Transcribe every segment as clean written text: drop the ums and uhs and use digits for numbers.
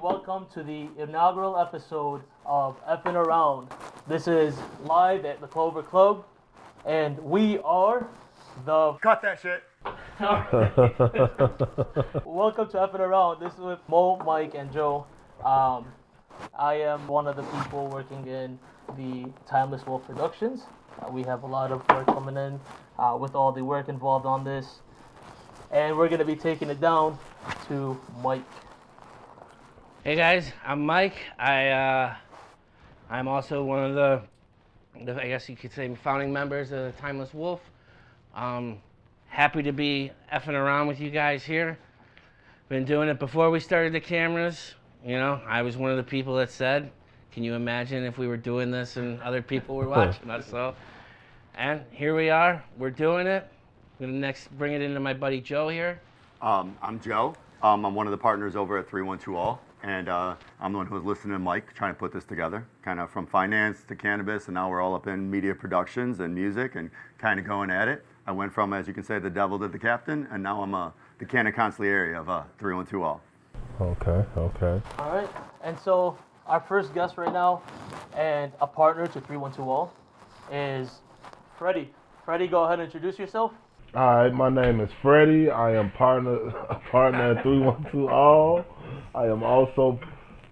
Welcome to the inaugural episode of F'nAround. This is live at the Clover Club, and we are the. Cut that shit. Welcome to F'nAround. This is with Mo, Mike, and Joe. I am one of the people working in the Timeless Wolf Productions. We have a lot of work coming in with all the work involved on this, and we're going to be taking it down to Mike. Hey guys, I'm Mike. I'm also one of the I guess you could say founding members of the Timeless Wolf. Happy to be effing around with you guys here. Been doing it before we started the cameras. You know, I was one of the people that said, "Can you imagine if we were doing this and other people were watching us?" So, and here we are. We're doing it. I'm gonna next bring it into my buddy Joe here. I'm Joe. I'm one of the partners over at 312 All, and I'm the one who was listening to Mike trying to put this together, kind of from finance to cannabis, and now we're all up in media productions and music and kind of going at it. I went from, as you can say, the devil to the captain, and now I'm the canon consigliere of 312 All. Okay. All right, and so our first guest right now and a partner to 312 All is Freddie. Freddie, go ahead and introduce yourself. All right, my name is Freddie. I am partner at 312 All. I am also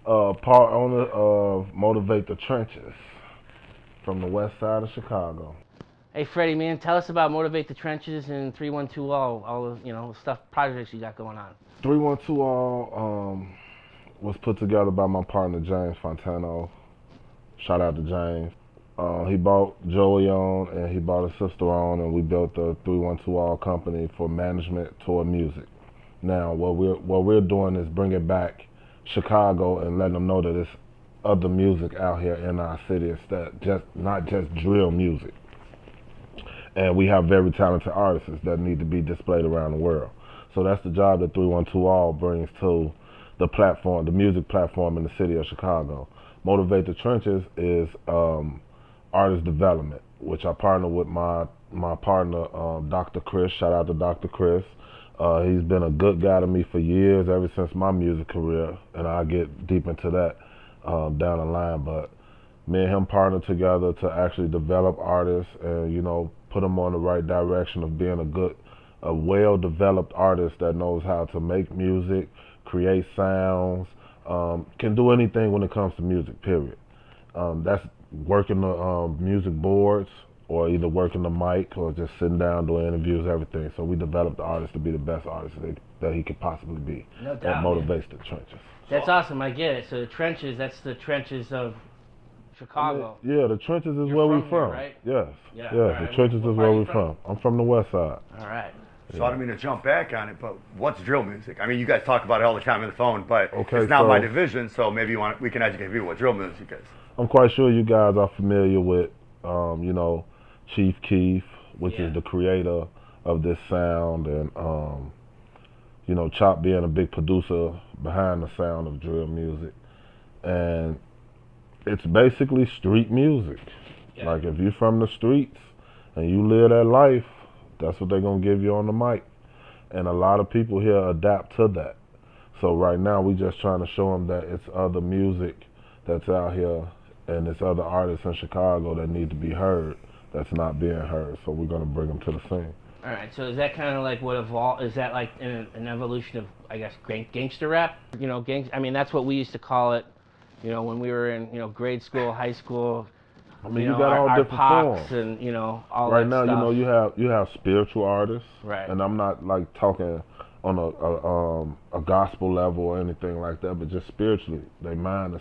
part owner of Motivate the Trenches from the west side of Chicago. Hey Freddie, man, tell us about Motivate the Trenches and 312 all the stuff, projects you got going on. 312 All was put together by my partner James Fontano. Shout out to James. He bought Joey on and he bought his sister on, and we built the 312 All company for management toward music. Now, what we're doing is bringing back Chicago and letting them know that there's other music out here in our city. It's not just drill music. And we have very talented artists that need to be displayed around the world. So that's the job that 312 All brings to the platform, the music platform in the city of Chicago. Motivate the Trenches is artist development, which I partner with my partner, Dr. Chris. Shout out to Dr. Chris. He's been a good guy to me for years, ever since my music career, and I'll get deep into that down the line. But me and him partner together to actually develop artists and, put them on the right direction of being a well-developed artist that knows how to make music, create sounds, can do anything when it comes to music, period. That's working the music boards, or either working the mic, or just sitting down doing interviews, everything. So we developed the artist to be the best artist that he could possibly be. No doubt, that motivates the trenches. That's awesome, I get it. So the trenches, that's the trenches of Chicago. Yeah, the trenches is You're where from we're from. here, right? Yes. Yeah, Yes, alright. the trenches What is part where are you we're from. I'm from the west side. All right. So I don't mean to jump back on it, but what's drill music? I mean, you guys talk about it all the time on the phone, but Okay, it's not so- my division, so maybe we can educate people what drill music is. I'm quite sure you guys are familiar with, Chief Keef, which Yeah. is the creator of this sound, and Chop being a big producer behind the sound of drill music, and it's basically street music. Yeah. Like if you're from the streets and you live that life, that's what they're gonna give you on the mic, and a lot of people here adapt to that. So right now we just trying to show them that it's other music that's out here, and it's other artists in Chicago that need to be heard that's not being heard. So we're gonna bring them to the scene. All right. So is that kind of like what evolved? Is that like an evolution of, I guess, gangster rap? I mean, that's what we used to call it. When we were in, grade school, high school. I mean, you got all our different pops forms. and all Right that now, stuff. you have spiritual artists, Right. and I'm not like talking on a gospel level or anything like that, but just spiritually, their mind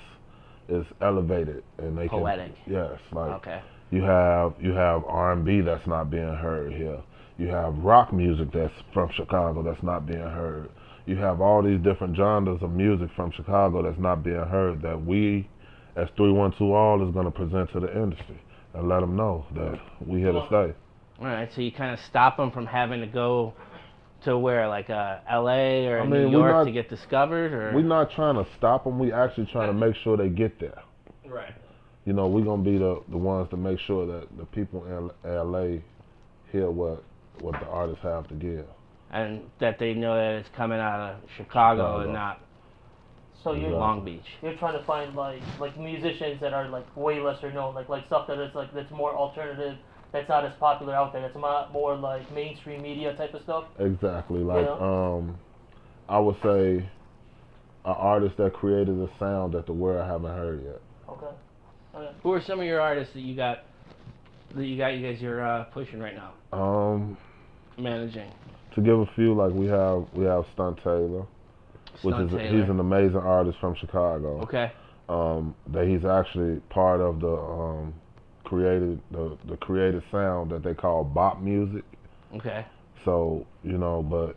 is elevated, and they Poetic. Yes, like Okay. you have R&B that's not being heard here. You have rock music that's from Chicago that's not being heard. You have all these different genres of music from Chicago that's not being heard, that we, as 312 All, is going to present to the industry and let them know that we here to stay. All right. So you kind of stop them from having to go to where, like L.A. or New York to get discovered, or? We're not trying to stop them. We actually trying to make sure they get there. Right. We're going to be the ones to make sure that the people in L.A. hear what the artists have to give. And that they know that it's coming out of Chicago and not So you're Long Beach. you're trying to find like musicians that are like way lesser known, like stuff that is like that's more alternative, that's not as popular out there. That's more like mainstream media type of stuff. Exactly. Like Yeah. I would say an artist that created a sound that the world haven't heard yet. Okay. Okay. Who are some of your artists that you guys you're pushing right now? Managing. To give a few, like we have Stunt Taylor, which Stunt is Taylor. he's an amazing artist from Chicago. Okay. That he's actually part of the created sound that they call bop music. Okay. So but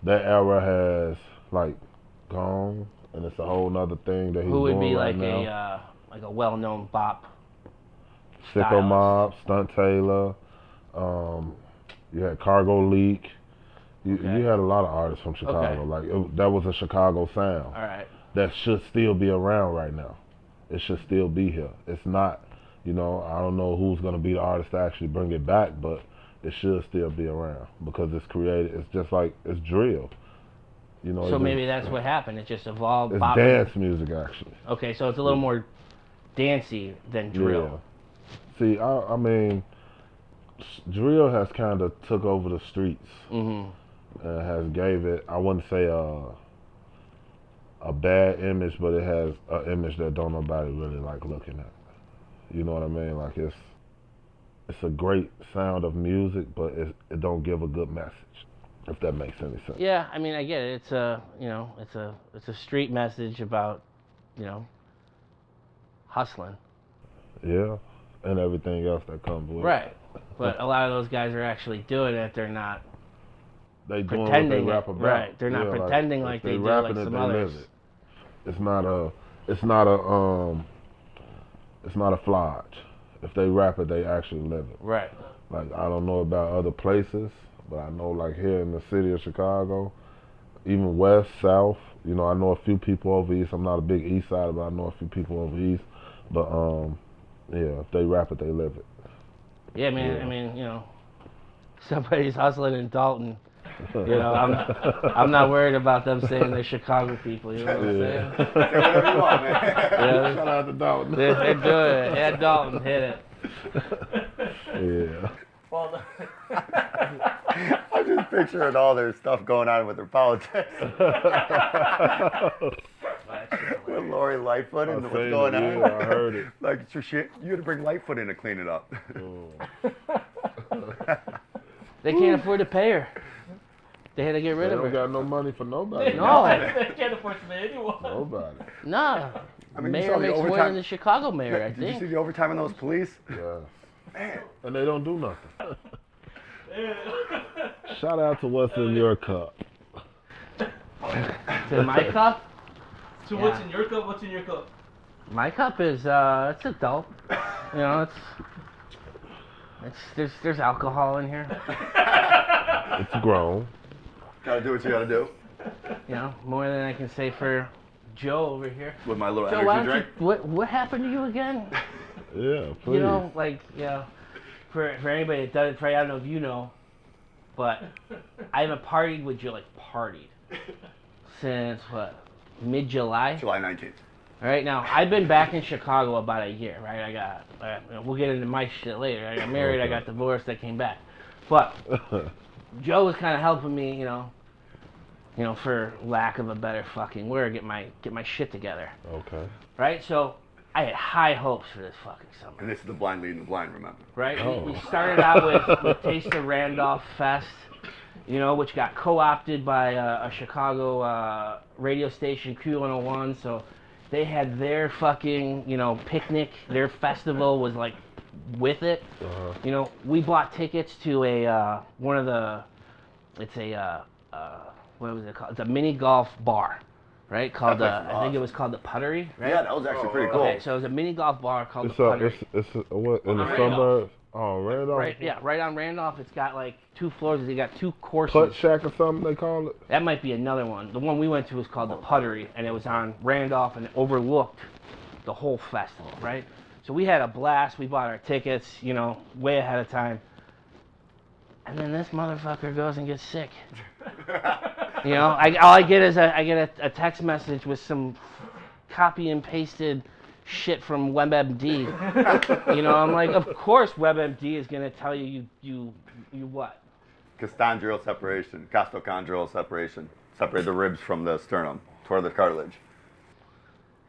that era has like gone, and it's a whole nother thing that he's Who would doing be right like now. a well-known bop? Sicko stylist? Mob, Stunt Taylor. You had Cargo Leak. You had a lot of artists from Chicago. Okay. Like that was a Chicago sound. All right. That should still be around right now. It should still be here. It's not, I don't know who's gonna be the artist to actually bring it back, but it should still be around because it's created. It's just like it's drill. So maybe that's what happened. It just evolved. It's bop dance music actually. Okay, so it's a little more dancey than drill. Yeah. See, I mean, drill has kind of took over the streets. Mm-hmm. Has gave it, I wouldn't say a bad image, but it has an image that don't nobody really like looking at. You know what I mean? Like it's a great sound of music, but it don't give a good message. If that makes any sense. Yeah, I mean, I get it. It's a it's a street message about hustling. Yeah, and everything else that comes with it. Right. But a lot of those guys are actually doing it. They're not They doing pretending what they rap it. about. Right. They're not pretending like they do like some others. Live it. It's not a flodge. If they rap it, they actually live it. Right. Like I don't know about other places, but I know like here in the city of Chicago, even west, south, I know a few people over east. I'm not a big east side, but I know a few people over east. But yeah, if they rap it, they live it. Yeah, man. Yeah. I mean, somebody's hustling in Dalton. I'm not worried about them saying they're Chicago people. You know what I'm saying? Say whatever you want, man. Yeah, Shout out to Dalton. they're doing it. Yeah, Dalton, hit it. Yeah. Well, I'm just picturing all their stuff going on with their politics. With Lori Lightfoot and what's going on. Yeah, I heard it. Like, it's your shit. You gotta bring Lightfoot in to clean it up. They can't afford to pay her. They had to get They rid of don't her. got no money for nobody. No. they can't afford to pay anyone. Nobody. Nah. I mean, you Mayor saw the makes more overtime- than the Chicago mayor, I Did you see think. the overtime on those police? Yeah. And they don't do nothing. Shout out to what's in your cup. To my cup? So what's in your cup? What's in your cup? My cup is it's adult. There's alcohol in here. It's grown. Gotta do what you gotta do. More than I can say for Joe over here. With my little Joe, why energy don't you, drink. what happened to you again? Yeah, please. For anybody that doesn't, I don't know if you know, but I haven't partied with Joe, partied, since mid-July? July 19th. All right, now I've been back in Chicago about a year, right? We'll get into my shit later. I got married, I got divorced, I came back. But Joe was kind of helping me, for lack of a better fucking word, get my shit together. Okay. Right? So I had high hopes for this fucking summer. And this is the blind leading the blind, remember? Right? Oh. We started out with Taste of Randolph Fest, which got co-opted by a Chicago radio station, Q101. So they had their fucking, picnic. Their festival was like with it. Uh-huh. We bought tickets to what was it called? It's a mini golf bar, right? Called I think it was called the Puttery, right? Yeah, that was actually pretty cool. Okay, so it was a mini golf bar called It's the Puttery. what in the Randolph. suburbs? Oh, Randolph. Right, yeah, right on Randolph. It's got like 2 floors. They got 2 courses. Putt Shack or something they call it. That might be another one. The one we went to was called the Puttery, and it was on Randolph, and it overlooked the whole festival, right? So we had a blast. We bought our tickets, way ahead of time. And then this motherfucker goes and gets sick. You know, all I get is a text message with some copy and pasted shit from WebMD. You know, I'm like, of course WebMD is gonna tell you what? Costochondrial separation. Separate the ribs from the sternum, toward the cartilage.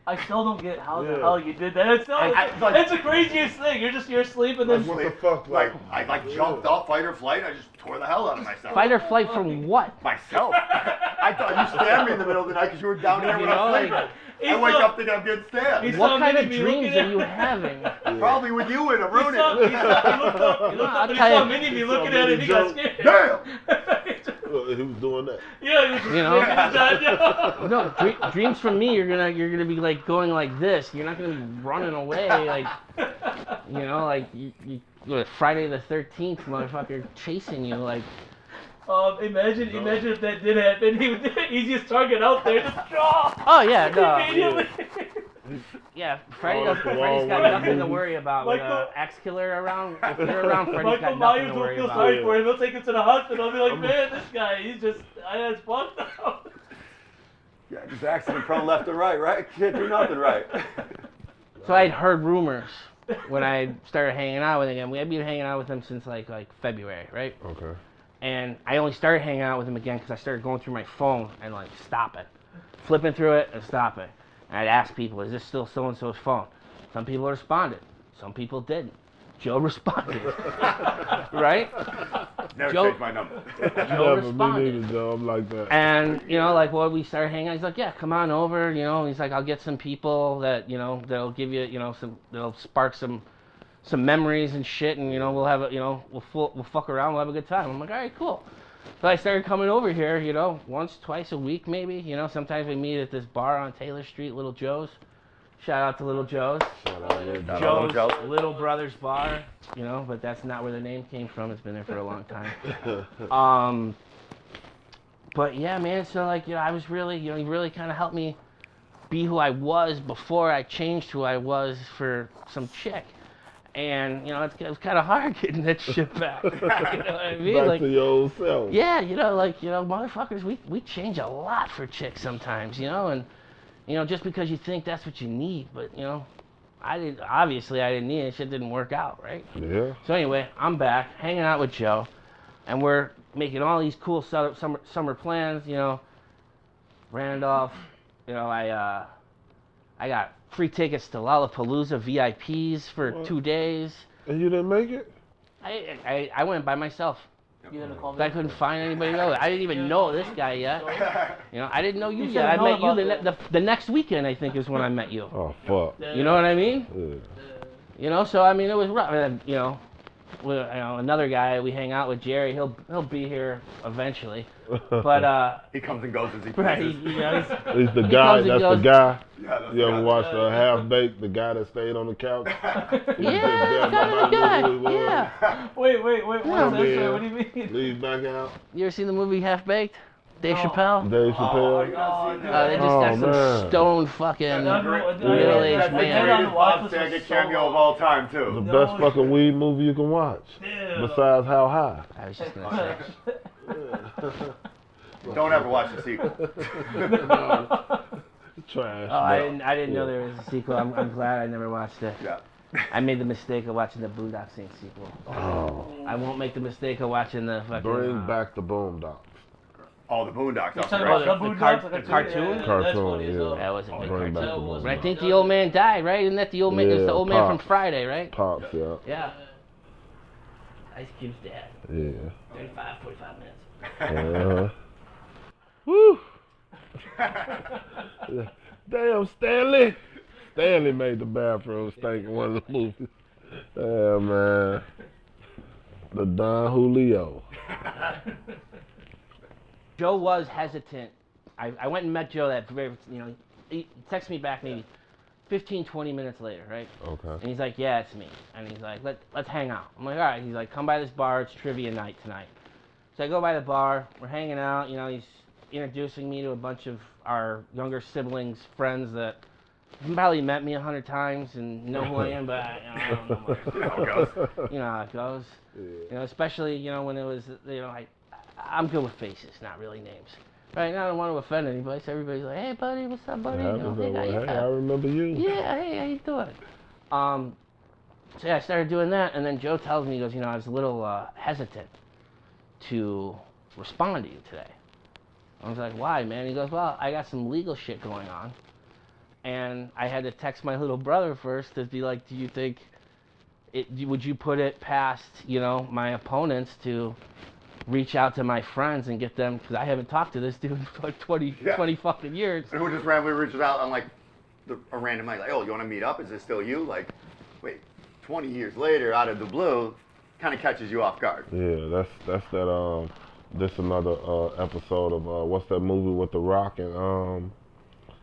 I still don't get how the hell you did that. It's the craziest thing. You're asleep and then. What the fuck? Like I jumped off fight or flight. I just tore the hell out of myself. Fight or flight from what? Myself. I thought you stabbed me in the middle of the night because you were down here when I was sleeping. I wake up thinking I'm getting stabbed. What kind of dreams are you having? Probably with you in a room. He looked up and he saw Mini-Me looking at it and he got scared. Damn! He was doing that. Yeah, he was just You know? that. No, dreams from me, you're gonna be like going like this. You're not gonna be running away like, you know, like you Friday the 13th, motherfucker chasing you like. Imagine if that did happen. He was the easiest target out there. Just draw. Oh yeah, no. Immediately. Yeah, Freddy's got nothing to worry about with Michael- axe killer around. If you're around, Freddy's Michael got nothing Myers to will worry feel about. sorry for him. He'll take him to the hospital. I'll be like, man, this guy, he's fucked up. Yeah, just accident prone left and right? Can't do nothing right. So I'd heard rumors when I started hanging out with him. I'd been hanging out with him since like February, right? Okay. And I only started hanging out with him again because I started going through my phone and like stopping, flipping through it and stopping. And I'd ask people, is this still so-and-so's phone? Some people responded. Some people didn't. Joe responded. Right? Never Joe- changed my number. Joe Never, me responded. neither, Joe. I'm like that. And, you know, like, well, we started hanging out. He's like, yeah, come on over. You know, he's like, I'll get some people that, you know, that'll give you, you know, that'll spark some memories and shit. And, you know, we'll have a, you know, we'll fuck around. We'll have a good time. I'm like, all right, cool. So I started coming over here, you know, once, twice a week maybe. You know, sometimes we meet at this bar on Taylor Street, Little Joe's. Shout out to Little Joe's. Joe's Little Brother's Bar, you know, but that's not where the name came from. It's been there for a long time. But yeah, man, so like, you know, I was really, you know, he really kind of helped me be who I was before I changed who I was for some chick. And, you know, it was kind of hard getting that shit back. You know what I mean? Back like, to your old self. yeah, you know, like, you know, motherfuckers, we change a lot for chicks sometimes, you know, and, you know, just because you think that's what you need, but, you know, obviously I didn't need it, shit didn't work out, right? Yeah. So anyway, I'm back, hanging out with Joe, and we're making all these cool summer plans, you know. Randolph, you know, I got free tickets to Lollapalooza VIPs for 2 days. And you didn't make it? I went by myself. You didn't call me. I couldn't find anybody else. I didn't even know this guy yet. You know, I didn't know you You yet. I should've known met you about the next weekend, I think, is when I met you. Oh, fuck. You know what I mean? Yeah. You know, so I mean, it was rough. And, you know, another guy we hang out with, Jerry. He'll be here eventually. But He comes and goes as he right, pleases. you know, He's the guy, comes and that's goes. the guy. Yeah, that's You ever the watched Half Baked, the guy that stayed on the couch? yeah, that's kind of the guy. Yeah. Wait, what's Yeah. that? Yeah. What do you mean? Leave back out. You ever seen the movie Half Baked? Dave No. Chappelle. Dave Chappelle. I gotta see They that. just Oh, got some man. stone fucking That's middle-aged That's the man. greatest Bob Saget cameo of all time, The too. best fucking weed movie you can watch. Yeah. Besides How High. I was just gonna say. Don't ever watch the sequel. Trash. Oh, I didn't know there was a sequel. I'm glad I never watched it. Yeah. I made the mistake of watching the Boondock Saints sequel. Oh. I won't make the mistake of watching the fucking. Bring back the Boondocks. Oh, the Boondocks. You're That's talking great. about the the cartoon? cartoon? That's Cartoon, funny as yeah. hell. That was a big Bring back cartoon. the Boondocks. But I think the old man died, right? Isn't that the old man? It's the Yeah, old man from Pops. Friday, right? Pops, yeah. Yeah. Ice Cube's dad. Yeah. 45 minutes. Woo! Damn, Stanley! Stanley made the bathroom stink in one of the movies. Yeah, man. The Don Julio. Joe was hesitant. I went and met Joe that very, you know, he texted me back maybe 15, 20 minutes later, right? Okay. And he's like, yeah, it's me. And he's like, let's hang out. I'm like, all right. He's like, come by this bar. It's trivia night tonight. So I go by the bar. We're hanging out. You know, he's introducing me to a bunch of our younger siblings, friends that You probably met me 100 times and know who I am, but I don't know much. You know how it goes. You know how it goes. Yeah. You know, especially, you know, when it was, you know, I'm good with faces, not really names. Right now, I don't want to offend anybody, so everybody's like, hey, buddy, what's up, buddy? Yeah, You know, hey, I remember you. Yeah, hey, how you doing? So yeah, I started doing that, and then Joe tells me, he goes, you know, I was a little hesitant to respond to you today. I was like, why, man? He goes, well, I got some legal shit going on, and I had to text my little brother first to be like, do you think, would you put it past, you know, my opponents to reach out to my friends and get them, because I haven't talked to this dude for like 20 fucking years. And who just randomly reaches out on like a random night, like, oh, you want to meet up? Is this still you? Like, wait, 20 years later, out of the blue, kind of catches you off guard. Yeah, that's that. This another episode of what's that movie with The Rock and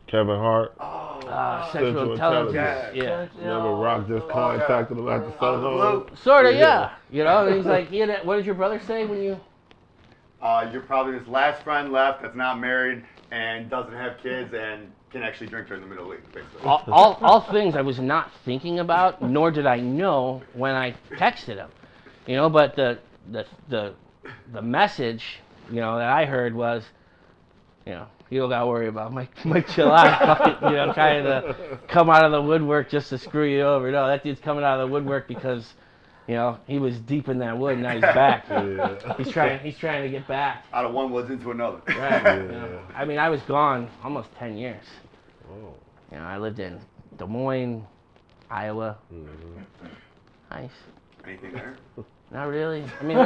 Kevin Hart? Central Intelligence. Yeah. Remember Rock just contacted him at the Soho? Sort of, yeah. You know, and he's like, what did your brother say when you? You're probably his last friend left that's not married and doesn't have kids and can actually drink during the middle league, basically. All things I was not thinking about, nor did I know when I texted him. You know, but the message, you know, that I heard was, you know, you don't gotta worry about Mike chill out, fucking, you know, trying to come out of the woodwork just to screw you over. No, that dude's coming out of the woodwork because, you know, he was deep in that wood and now he's back. Yeah. He's trying to get back. Out of one woods into another. Right. Yeah. You know, I mean, I was gone almost 10 years. Oh. You know, I lived in Des Moines, Iowa. Mm-hmm. Nice. Anything there? Not really. I mean,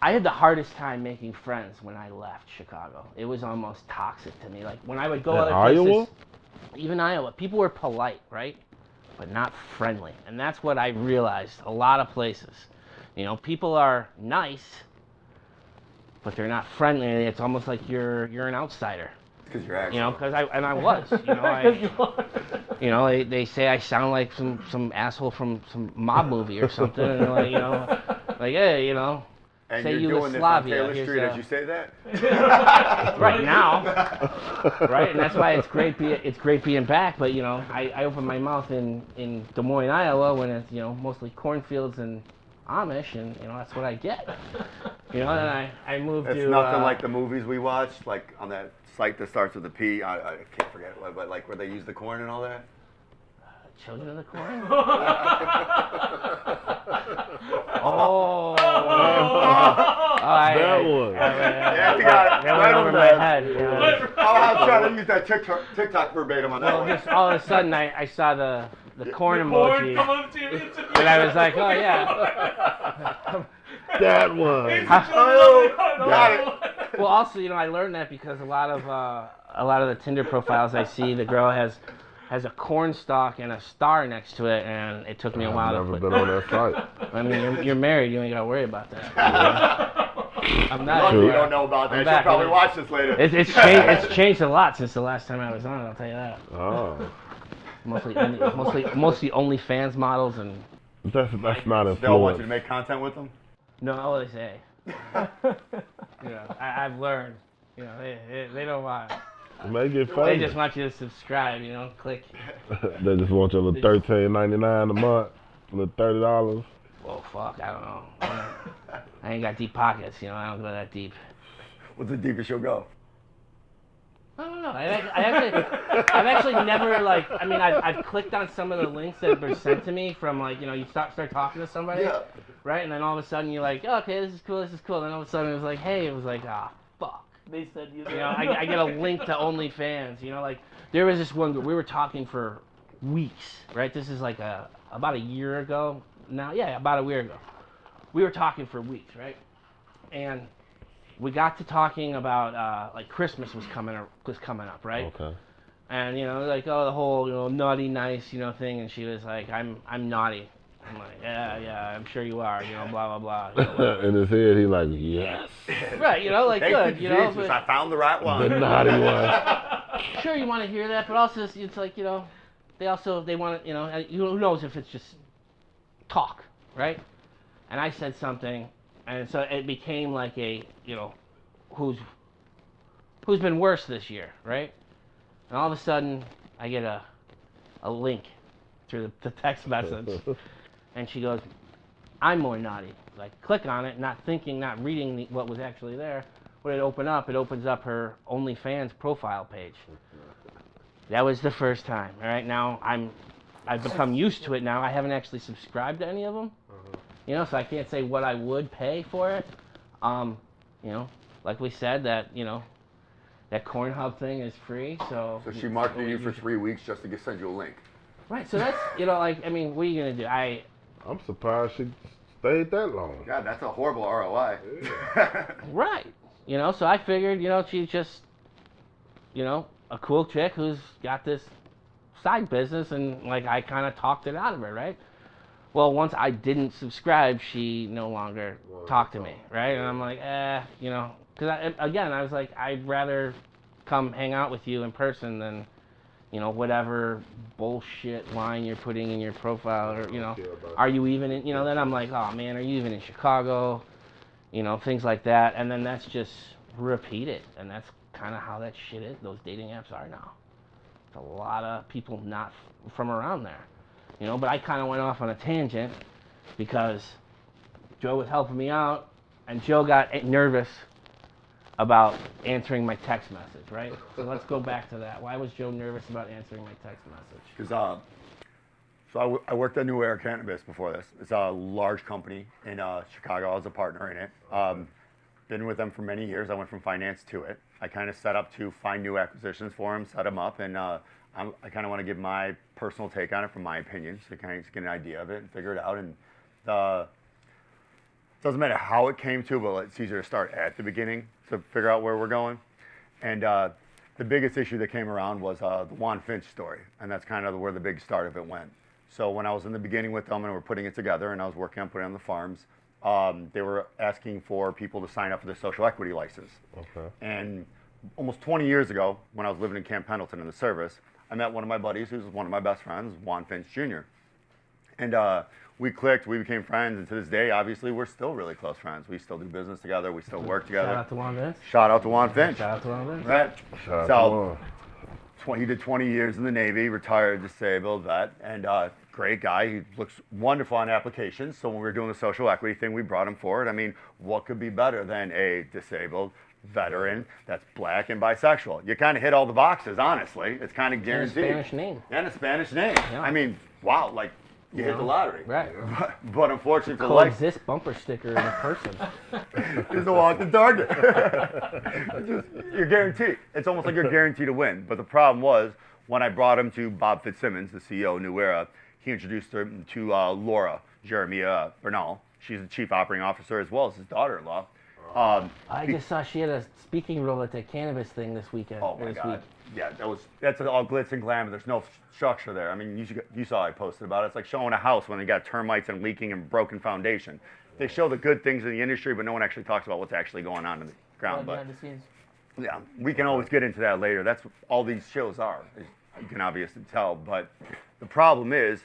I had the hardest time making friends when I left Chicago. It was almost toxic to me. Like when I would go other places, Iowa? Even Iowa, people were polite, right? But not friendly. And that's what I realized a lot of places. You know, people are nice, but they're not friendly. It's almost like you're an outsider. Because you're actually. You know, because I was. You know, they say I sound like some asshole from some mob movie or something. And they're like, you know, like, hey, you know. And say you're doing this on Yugoslavia. Taylor Street as you say that? Right now, right, and that's why it's great being back. But you know, I open my mouth in Des Moines, Iowa, when it's, you know, mostly cornfields and Amish, and you know, that's what I get. You know, and I moved It's to. nothing like the movies we watched, like on that site that starts with a P. I can't forget it, but like where they use the corn and all that. Children of the Corn. Oh. That one. Yeah, you got it. That Right went over on my that. head. You know. I'm trying to use that TikTok verbatim on that Well, one. just all of a sudden, I saw the corn Corn emoji, come up to you instantly. and I was like, oh yeah. That one. Got it. Well, also, you know, I learned that because a lot of the Tinder profiles I see, the girl has a corn stalk and a star next to it, and it took me a while to I've never put. been on that site. I mean, you're married, you ain't gotta worry about that. I'm not. Lucky you anymore. don't know about that. I'm She'll back. probably watch this later. It's changed a lot since the last time I was on. I'll tell you that. Oh. Mostly OnlyFans models and. That's not They all want you to influence. make content with them? No, what they say. You know, I've learned. You know, they don't want. You may get They famous. just want you to subscribe. You know, click. They just want your little $13.99 a month, little $30. Well, fuck, I don't know. I ain't got deep pockets. You know, I don't go that deep. What's the deepest you'll go? I don't know. I've actually never like. I mean, I've clicked on some of the links that have been sent to me from like, you know, you start talking to somebody, Yeah. right? And then all of a sudden you're like, oh, okay, this is cool. Then all of a sudden it was like, hey, it was like, ah, fuck. They said you. You know, I get a link to OnlyFans. You know, like there was this one girl, we were talking for weeks, right? This is like about a year ago now. Yeah, about a year ago. We were talking for weeks, right? And we got to talking about like Christmas was coming up, right? Okay. And you know, like, oh, the whole, you know, naughty nice, you know, thing. And she was like, I'm naughty. I'm like, yeah, I'm sure you are. You know, blah blah blah. You know, In his head, he like, yes, right? You know, like Thank good. you, You know, Jesus, but I found the right the one. naughty one. sure you want to hear that, but also it's like, you know, they want to, you know, who knows if it's just talk, right? And I said something, and so it became like a, you know, who's been worse this year, right? And all of a sudden, I get a link through the text message, and she goes, "I'm more naughty." Like, click on it, not thinking, not reading what was actually there. When it opens up her OnlyFans profile page. That was the first time. All right, now I've become used to it now. I haven't actually subscribed to any of them, so I can't say what I would pay for it. Like we said, that that Corn Hub thing is free. So she marketed you for 3 weeks just to send you a link. Right. So that's what are you gonna do? I'm surprised she stayed that long. God, that's a horrible ROI. Right. So I figured, she's just, a cool chick who's got this side business, and I kind of talked it out of her, right? Well, once I didn't subscribe, she no longer talked to me, right? And I'm like, because I was like, I'd rather come hang out with you in person than, whatever bullshit line you're putting in your profile, or, are you even in, then I'm like, oh man, are you even in Chicago? Things like that. And then that's just repeated. And that's kind of how that shit is. Those dating apps are now. It's a lot of people not from around there. But I kind of went off on a tangent because Joe was helping me out, and Joe got nervous about answering my text message, right? So let's go back to that. Why was Joe nervous about answering my text message? Because So I worked at New Era Cannabis before this. It's a large company in Chicago. I was a partner in it. Been with them for many years. I went from finance to it. I kind of set up to find new acquisitions for them, set them up, and I kind of want to give my personal take on it from my opinion, so kind of just get an idea of it and figure it out. And it doesn't matter how it came to, but it's easier to start at the beginning to figure out where we're going. And the biggest issue that came around was the Juan Finch story, and that's kind of where the big start of it went. So when I was in the beginning with them and we're putting it together, and I was working on putting it on the farms, they were asking for people to sign up for the social equity license. Okay. And almost 20 years ago, when I was living in Camp Pendleton in the service, I met one of my buddies who's one of my best friends, Juan Finch Jr. And we clicked, we became friends, and to this day, obviously, we're still really close friends. We still do business together, we still work together. Shout out to Juan Finch. Shout out to Juan Finch. Shout out to Juan Finch. Right. Shout out to Juan. He did 20 years in the Navy, retired disabled vet, and great guy. He looks wonderful on applications. So when we were doing the social equity thing, we brought him forward. I mean, what could be better than a disabled veteran that's black and bisexual? You kind of hit all the boxes, honestly. It's kind of guaranteed. And a Spanish name. And a Spanish name. Yeah. I mean, wow, like you hit the lottery. Right. But unfortunately for life, Coexist bumper sticker in a person. he's a walking target. You're guaranteed. It's almost like you're guaranteed to win. But the problem was, when I brought him to Bob Fitzsimmons, the CEO of New Era, he introduced him to Laura Jeremiah Bernal. She's the chief operating officer as well as his daughter-in-law. I just saw she had a speaking role at the cannabis thing this weekend. Oh my this God! week. Yeah, that's all glitz and glamour. There's no structure there. I mean, you saw I posted about it. It's like showing a house when they got termites and leaking and broken foundation. They show the good things in the industry, but no one actually talks about what's actually going on in the ground. Behind the scenes. Yeah, we can always get into that later. That's what all these shows are. You can obviously tell. But the problem is,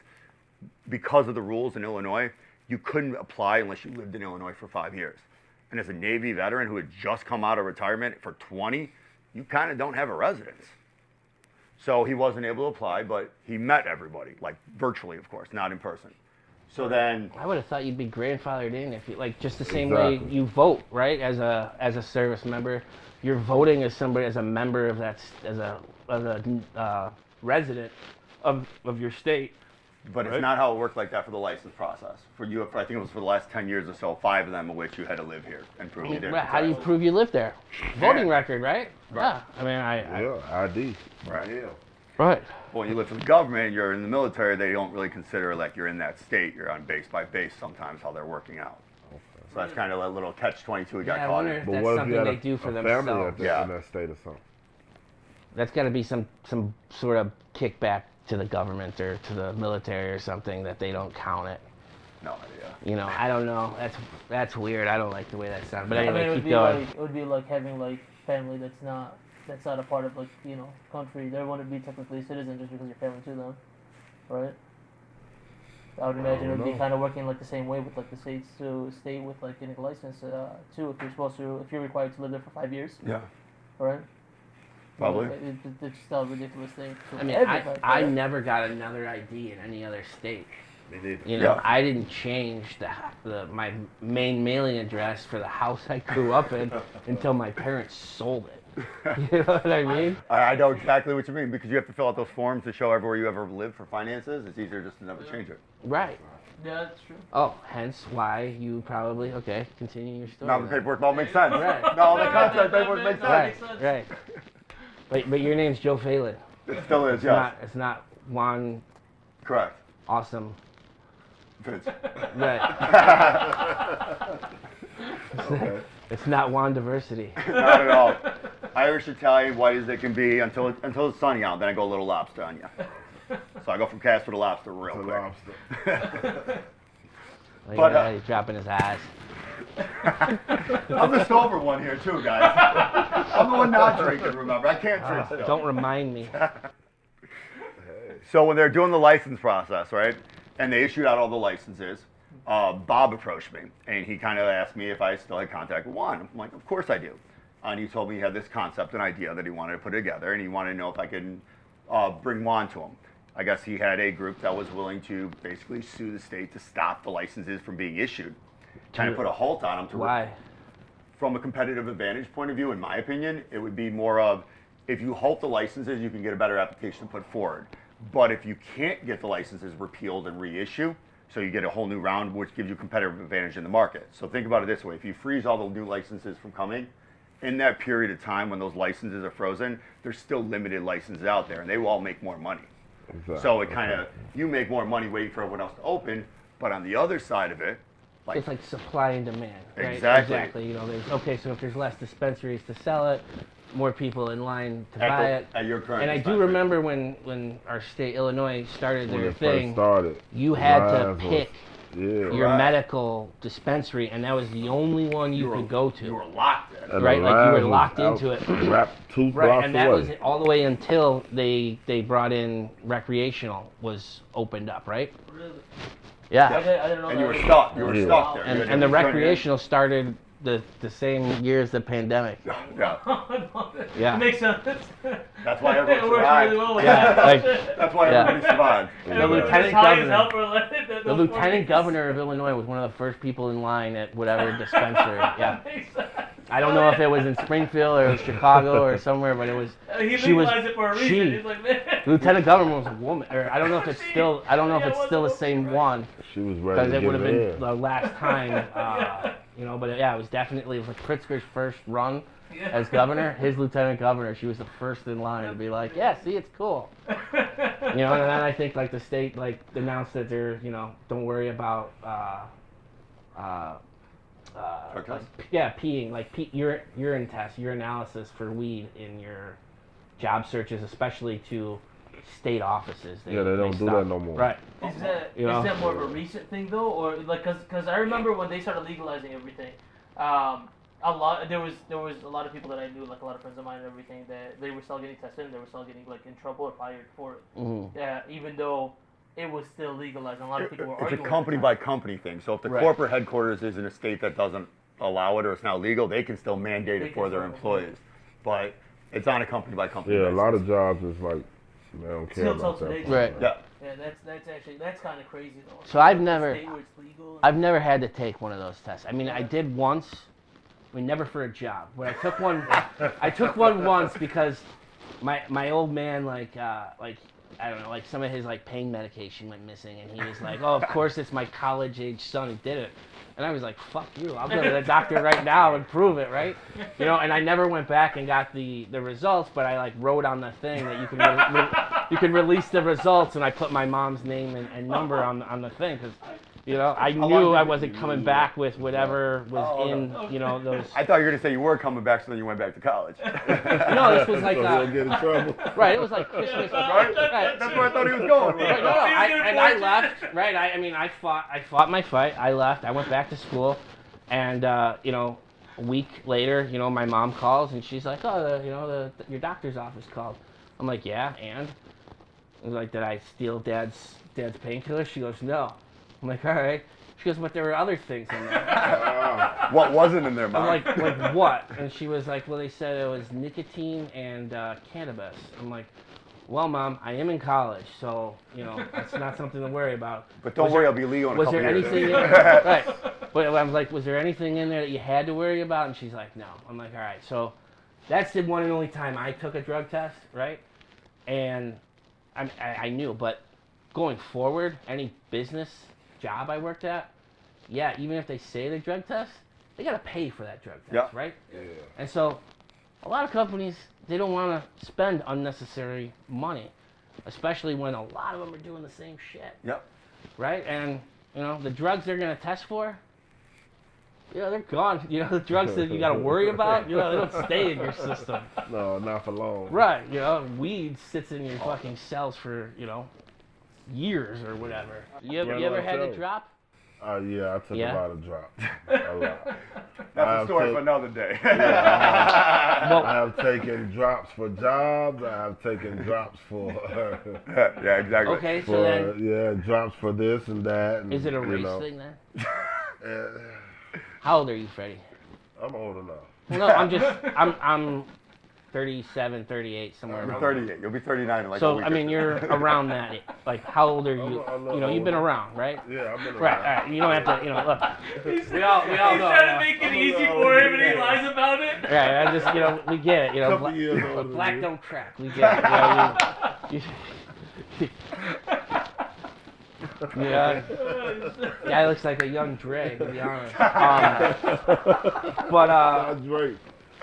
because of the rules in Illinois, you couldn't apply unless you lived in Illinois for 5 years. And as a Navy veteran who had just come out of retirement for 20, you kind of don't have a residence. So he wasn't able to apply, but he met everybody, like virtually, of course, not in person. So then I would have thought you'd be grandfathered in if you just the same way you vote, right? As a service member, you're voting as somebody, as a member of that, as a resident of your state. But it's not how it worked like that for the license process. For you, I think it was for the last 10 years or so, 5 of them of which you had to live here and prove you did. Right. How do you prove you live there? Voting record, right? Right. Yeah. I mean, ID. Right. Yeah. Right. Well, when you live for the government, you're in the military, they don't really consider like you're in that state. You're on base by base sometimes how they're working out. Okay. So that's kind of a little catch-22 we got I caught wonder in. if But that's what if something you had they do for family themselves. in that state or something? That's got to be some sort of kickback to the government or to the military or something that they don't count it. No idea. You know, I don't know. That's weird. I don't like the way that sounds. But anyway, I mean, keep going. it would be like having like family that's not a part of like country. They wouldn't be technically citizens just because you're family to them, right? I would imagine it would be kind of working like the same way with like the states to state with like getting a license too. If you're required to live there for 5 years, Yeah. right? Probably. It's just a ridiculous thing. I mean, I never got another ID in any other state. You know, Yeah. I didn't change my main mailing address for the house I grew up in until my parents sold it. You know what I mean? I know exactly what you mean because you have to fill out those forms to show everywhere you ever lived for finances. It's easier just to never change it. Right. Yeah, that's true. Oh, hence why you probably, okay, continue your story. Now the then. paperwork all makes sense. Right. No, the contract paperwork makes sense. Right, right. But your name's Joe Phelan. It still is, yes. It's not Juan Correct. Awesome. Vince. Right. Okay. It's not Juan Diversity. Not at all. Irish, Italian, white as they can be until it's sunny out. Then I go a little lobster on you. So I go from Casper to lobster real quick. Lobster. Like, But, yeah, he's dropping his ass. I'm the sober one here too, guys. I'm the one not drinking, remember. I can't drink still. Don't remind me. So when they're doing the license process, right, and they issued out all the licenses, Bob approached me, and he kind of asked me if I still had contact with Juan. I'm like, of course I do. And he told me he had this concept and idea that he wanted to put together, and he wanted to know if I could bring Juan to him. I guess he had a group that was willing to basically sue the state to stop the licenses from being issued, kind of put a halt on them. Why? From a competitive advantage point of view, in my opinion, it would be more of, if you halt the licenses, you can get a better application put forward. But if you can't get the licenses repealed and reissue, so you get a whole new round, which gives you competitive advantage in the market. So think about it this way. If you freeze all the new licenses from coming, in that period of time when those licenses are frozen, there's still limited licenses out there, and they will all make more money. Exactly. So it kind of, you make more money waiting for everyone else to open, but on the other side of it, It's like supply and demand, right? Exactly. You know, so if there's less dispensaries to sell it, more people in line to buy it. At your current And I do dispensary. remember when our state, Illinois, started When their it first thing, started, you had to lines was- pick Yeah. your Right. medical dispensary, and that was the only one you could go to. You were locked in. And Right, the like you were lines was locked out- into it. Wrapped 2 Right, blocks and that away. was all the way until they brought in recreational was opened up, right? Really? Yeah. I didn't know And that. you were stuck. You were Yeah. stuck there. You had And the to turn in. recreational started the same year as the pandemic. Yeah. Yeah. It makes sense. That's why It everyone works survived. really well with Yeah, that. like- That's why Yeah. everybody survived. The lieutenant As high as governor. helper, The lieutenant governor of Illinois was one of the first people in line at whatever dispensary. Yeah. I don't know if it was in Springfield or Chicago or somewhere, but it was. He She was- legalized it for a reason. she- He's like, man. The lieutenant governor was a woman, or I don't know if it's still. I don't know if Yeah, it's it still the was a same woman, one. She was ready Because to it would have give been in. the last time, you know. But yeah, it was definitely, it was like Pritzker's first run Yeah. as governor. His lieutenant governor, she was the first in line to be like, yeah, see, it's cool. You know, and then I think like the state like announced that they're, you know, don't worry about, Drug like, tests? yeah, peeing, like urine tests, urinalysis for weed in your job searches, especially to state offices. Yeah, they don't do stop. that no more. Right. Is that You know? is that more of a recent thing though, or like because I remember when they started legalizing everything, a lot there was a lot of people that I knew, like a lot of friends of mine and everything, that they were still getting tested and they were still getting like in trouble or fired for it. Mm-hmm. Yeah, even though it was still legalized, and a lot of people were It's a arguing. company by company thing. So if the Right. corporate headquarters is in a state that doesn't allow it or it's not legal, they can still mandate They it for can their still- employees. But it's on a company by company Yeah, a basis. lot of jobs is like, they don't care Still about till that. today. Right. Yeah. Yeah, that's actually kind of crazy though. So I've Like, never- the state where it's legal. I've never had to take one of those tests. I mean, I did once. I mean, never for a job. But I took one. I took one once because my old man like I don't know, like some of his like pain medication went missing, and he was like, "Oh, of course it's my college age son who did it." And I was like, "Fuck you! I'll go to the doctor right now and prove it, right?" You know. And I never went back and got the results, but I like wrote on the thing that you can release the results, and I put my mom's name and number on the thing because. You know, I long knew did I it wasn't take coming you? back with whatever was Oh, in, no. you know, those. I thought you were going to say you were coming back, so then you went back to college. No, this was like, So he'll get in trouble. right, it was like Christmas. Right? Right. That's where I thought he was going. Right, no, I left. Right, I mean, I fought my fight. I left. I went back to school, and you know, a week later, you know, my mom calls and she's like, "Oh, your doctor's office called." I'm like, "Yeah," and I was like, "Did I steal Dad's painkillers?" She goes, "No." I'm like, "All right." She goes, but there were other things in there. What wasn't in there, Mom? I'm like what? And she was like, well, they said it was nicotine and cannabis. I'm like, well, Mom, I am in college, so, you know, that's not something to worry about. But don't worry, I'll be legal in a Was couple there years. anything in there? Right. But I'm like, was there anything in there that you had to worry about? And she's like, no. I'm like, all right. So that's the one and only time I took a drug test, right? And I knew, but going forward, any business job I worked at, yeah, even if they say they're drug tests, they got to pay for that drug test, right? Yeah. And so a lot of companies, they don't want to spend unnecessary money, especially when a lot of them are doing the same shit, Yep. right? And, you know, the drugs they're going to test for, you know, they're gone. You know, the drugs that you got to worry about, you know, they don't stay in your system. No, not for long. Right, you know, weed sits in your fucking cells for, you know, years or whatever. You ever had a drop? Yeah, I took Yeah? a lot of drops. A lot. That's a story for another day. I have taken drops for jobs. I have taken drops for Yeah, exactly. Okay, so then, drops for this and that. And, is it a race you know, thing then? uh, How old are you, Freddie? I'm old enough. Well, no, I'm 37, 38, somewhere You're around. 38. You'll be 39 in like a So, week I or mean, two. you're around that. Like, how old are you? I'm You know, you've been older. around, right? Yeah, I've been Right, around. all right. You don't have to, you know, look. We all He's know. trying you to make it easy for him and he lies about it. Right, I just, you know, we get it. You know, Couple years older than black you. don't crack. We get it. Yeah, guy looks like a young Dre, to be honest. But Drake,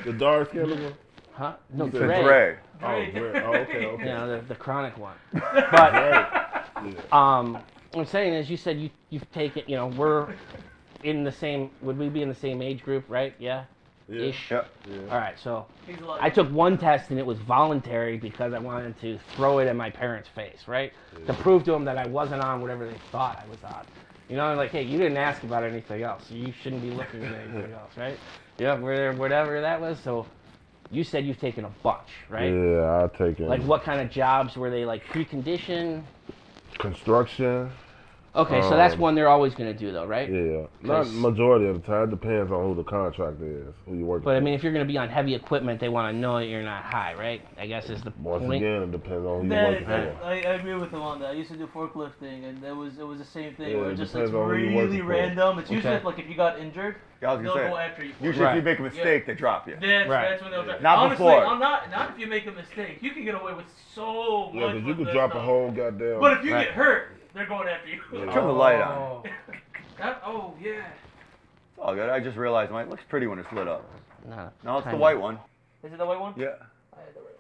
the dark skinned one. huh? No, It's a Dre. Dre. Oh, Drake. Oh, okay. You know, the chronic one. But Drake. what I'm saying is, you said you've taken, you know, we're in the same. Would we be in the same age group, right? Yeah. Yeah. Ish. Yep. Yeah. All right, so He's a lot. I took one test and it was voluntary because I wanted to throw it in my parents' face, right? To prove to them that I wasn't on whatever they thought I was on. You know, like, hey, you didn't ask about anything else, so you shouldn't be looking at anything else, right? Yeah, whatever that was. So you said you've taken a bunch, right? Yeah, I've taken Like, what kind of jobs were they, like, preconditioned? construction. Okay, so that's one they're always going to do, though, right? Yeah, not 'Cause- majority of the time. It depends on who the contractor is, who you working But, I for. mean, if you're going to be on heavy equipment, they want to know that you're not high, right? I guess is the Once point. again, it depends on who you're working for. I agree with him on that. I used to do forklifting, and it was the same thing. Yeah, where it it just depends it's on who you're really working for. random. It's usually Okay. like if you got injured, Yeah, I was they'll gonna go say. after you. Usually, if you Right. make a mistake, they drop you. That's Right. when they'll drop. Not Honestly, before. not if you make a mistake. You can get away with so Yeah, much. because you with could that drop stuff. a whole goddamn. But if you Right. get hurt, they're going after you. Yeah. Turn the light on. Oh yeah. It's all good. I just realized mine looks pretty when it's lit up. No, No, it's the kinda. white one. Is it the white one? Yeah. I had the red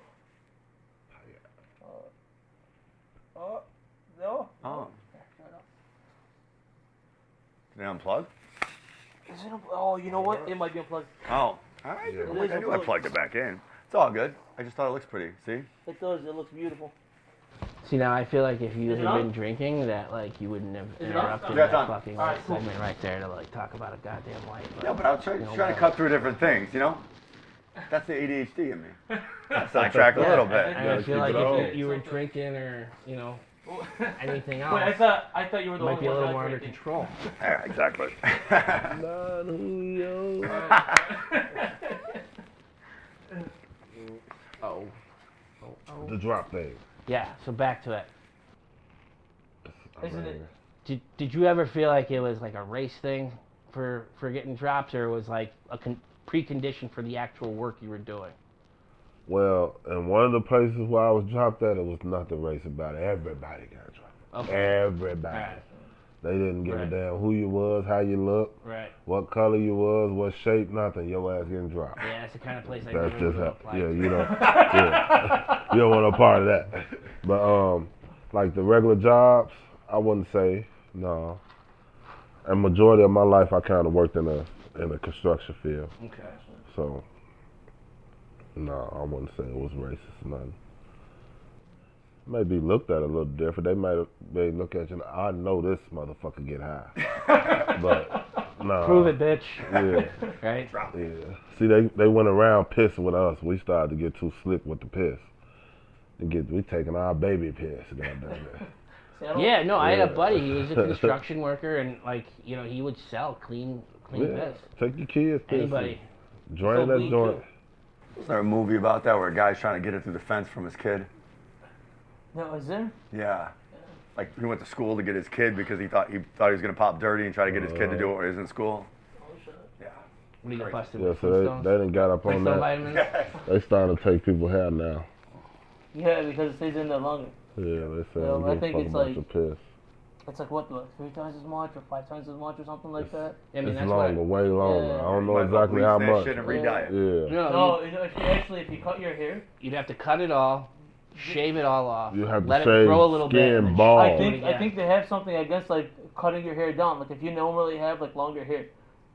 one. Oh no. Oh. Did they unplug? Is it? Oh, you know what? It might be unplugged. Oh. All right. Yeah. I knew I plugged it back in. It's all good. I just thought it looks pretty. See? It does. It looks beautiful. See, now I feel like if you Is it had on? been drinking, that like you wouldn't have Is it on? interrupted Yeah, it's that on. fucking Alright, cool. segment right there to like talk about a goddamn light. Yeah, but I was trying you know, to cut through different things, you know? That's the ADHD in me. Sidetrack a Yeah, little bit. And I Gotta feel keep like it on. if you were drinking or you know anything else, Wait, I thought you were it the might one be a who little was more under drinking. control. Yeah, exactly. Oh. The drop thing. Yeah. So back to it. Isn't it? Did you ever feel like it was like a race thing for getting drops, or it was like a precondition for the actual work you were doing? Well, in one of the places where I was dropped at, it was nothing race about it. Everybody got dropped. Okay. Everybody. Right. They didn't give Right. a damn who you was, how you looked, Right. what color you was, what shape, nothing. Your ass getting dropped. Yeah, it's the kind of place I That's never just would how. apply. Yeah, you don't. Yeah, you don't want no part of that. But like the regular jobs, I wouldn't say no. And majority of my life, I kind of worked in a construction field. Okay. So no, I wouldn't say it was racist or nothing. Maybe looked at it a little different. They look at you. I know this motherfucker get high, but no. Prove it, bitch. Yeah. Right. Yeah. See, they went around pissing with us. We started to get too slick with the piss. We taking our baby piss. Goddamn it. Yeah, no, I had a Yeah. buddy. He was a construction worker, and like he would sell clean piss. Take your kids. Anybody. Join that weed, joint. too. Was there a movie about that where a guy's trying to get it through the fence from his kid? No, is there? Yeah. Like he went to school to get his kid because he thought he was gonna pop dirty and try to get his kid to do it when he was in school. Oh shit. Yeah. What do you get busted Yeah, with? so Flintstones? they done got up on Flintstone that. vitamins? They starting to take people's hair now. Yeah, because it stays in there longer. Yeah, they say Well, I give a think fuck it's about like- your piss. It's like what, 3 times as much or 5 times as much or something like that. I mean, It's that's longer, way longer. Yeah. I don't know Might as well exactly bleach how that much. shit and re-dye it. Yeah. No, No, if you cut your hair, you'd have to cut it all, shave it all off, You have to let it shave grow a little bit, skin, and then bald. I Oh. think again. I think they have something against like cutting your hair down. Like if you normally have like longer hair,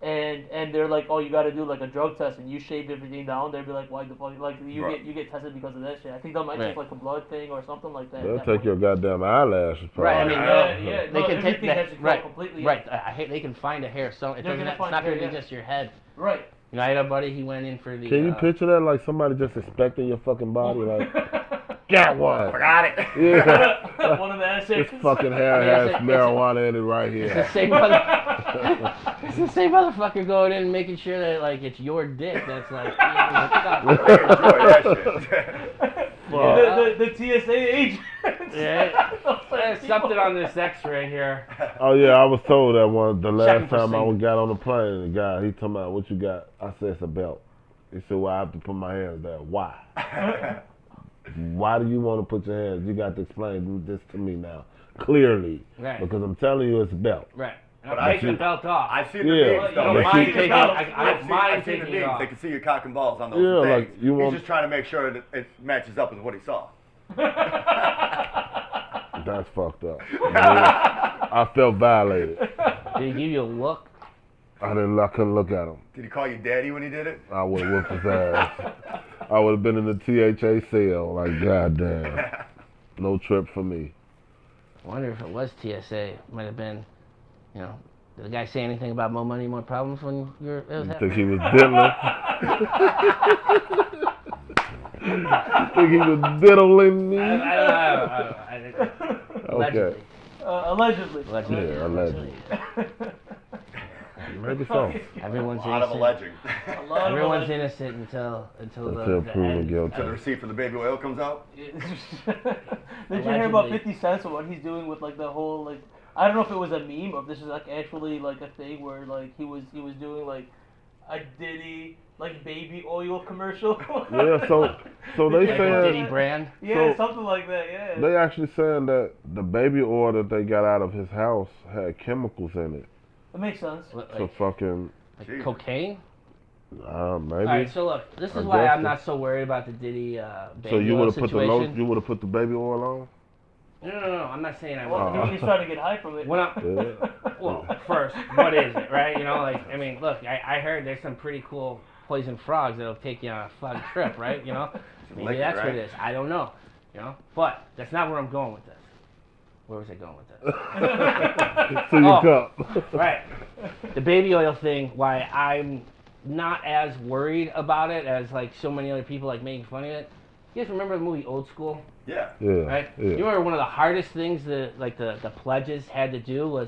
and they're like, oh, you got to do like a drug test, and you shaved everything down, they'd be like, why the fuck? Like Right. you get tested because of that shit. I think that might Right. take like a blood thing or something like that. They'll That take might- your goddamn eyelashes. Right, I probably. mean, Yeah, they no, can take everything that. has to go Right, completely. right. I hate they can find a hair. So it's They're gonna not find going to hair, be yeah. just your head. Right. You know, I had a buddy. He went in for the. Can you picture that? Like somebody just inspecting your fucking body? Like, got one. Forgot it. Yeah. One of the This assays. fucking hair Yeah, has it's a- marijuana in it right It's the here. same it's the same motherfucker going in and making sure that like it's your dick. That's like. Enjoy that shit. The TSA agent. Yeah. There's something on this X-ray here. Oh yeah, I was told that the Checking last for time I semen. got on the plane, the guy he told me, "What you got?" I said, "It's a belt." He said, "Well, I have to put my hands there." Why? Why do you want to put your hands? You got to explain this to me now, clearly, Right. because I'm telling you, it's a belt. Right. But I'm taking the belt off. I've seen Yeah. the memes. You though. don't They mind keep taking- it out. I don't mind I've seen the taking it memes. off. They can see your cock and balls on those Yeah, things. like, you He's want- just trying to make sure that it matches up with what he saw. That's fucked up. I felt violated. Did he give you a look? I couldn't look at him. Did he call you daddy when he did it? I would have whooped his ass. I would have been in the THA cell. Like, goddamn, no trip for me. I wonder if it was TSA. It might have been, did the guy say anything about more money, more problems when it was You happening? think he was diddling? Think he was diddling me? I don't know. Allegedly. Allegedly. Allegedly. Yeah, allegedly. Maybe so. Everyone's A lot of innocent. alleging. A lot of Everyone's alleg- innocent until Until the proven end. guilty. So the receipt for the baby oil comes out? Did you hear about Allegedly. 50 Cent and what he's doing with like the whole like I don't know if it was a meme or if this is like actually like a thing where like he was doing like a Diddy like baby oil commercial. Yeah, so they Like a saying Diddy brand. Yeah, so- something like that. Yeah. they actually saying that the baby oil that they got out of his house had chemicals in it. It makes sense. Like, So fucking Jeez. cocaine? maybe. All right, so look, this I is why guess I'm so. not so worried about the Diddy baby So you oil would have put situation. you would have put the baby oil on? No, I'm not saying I Well, won't. he's trying to get high from it. When I'm, Yeah. well, first, what is it, right? Look, I heard there's some pretty cool poison frogs that'll take you on a fun trip, right? Maybe liquor, that's what right? it is. I don't know, But that's not where I'm going with this. Where was I going with this? To your Oh. cup. Right. The baby oil thing, why I'm not as worried about it as like so many other people like making fun of it. You guys remember the movie Old School? Yeah. Yeah. Right? Yeah. You remember one of the hardest things that like the pledges had to do was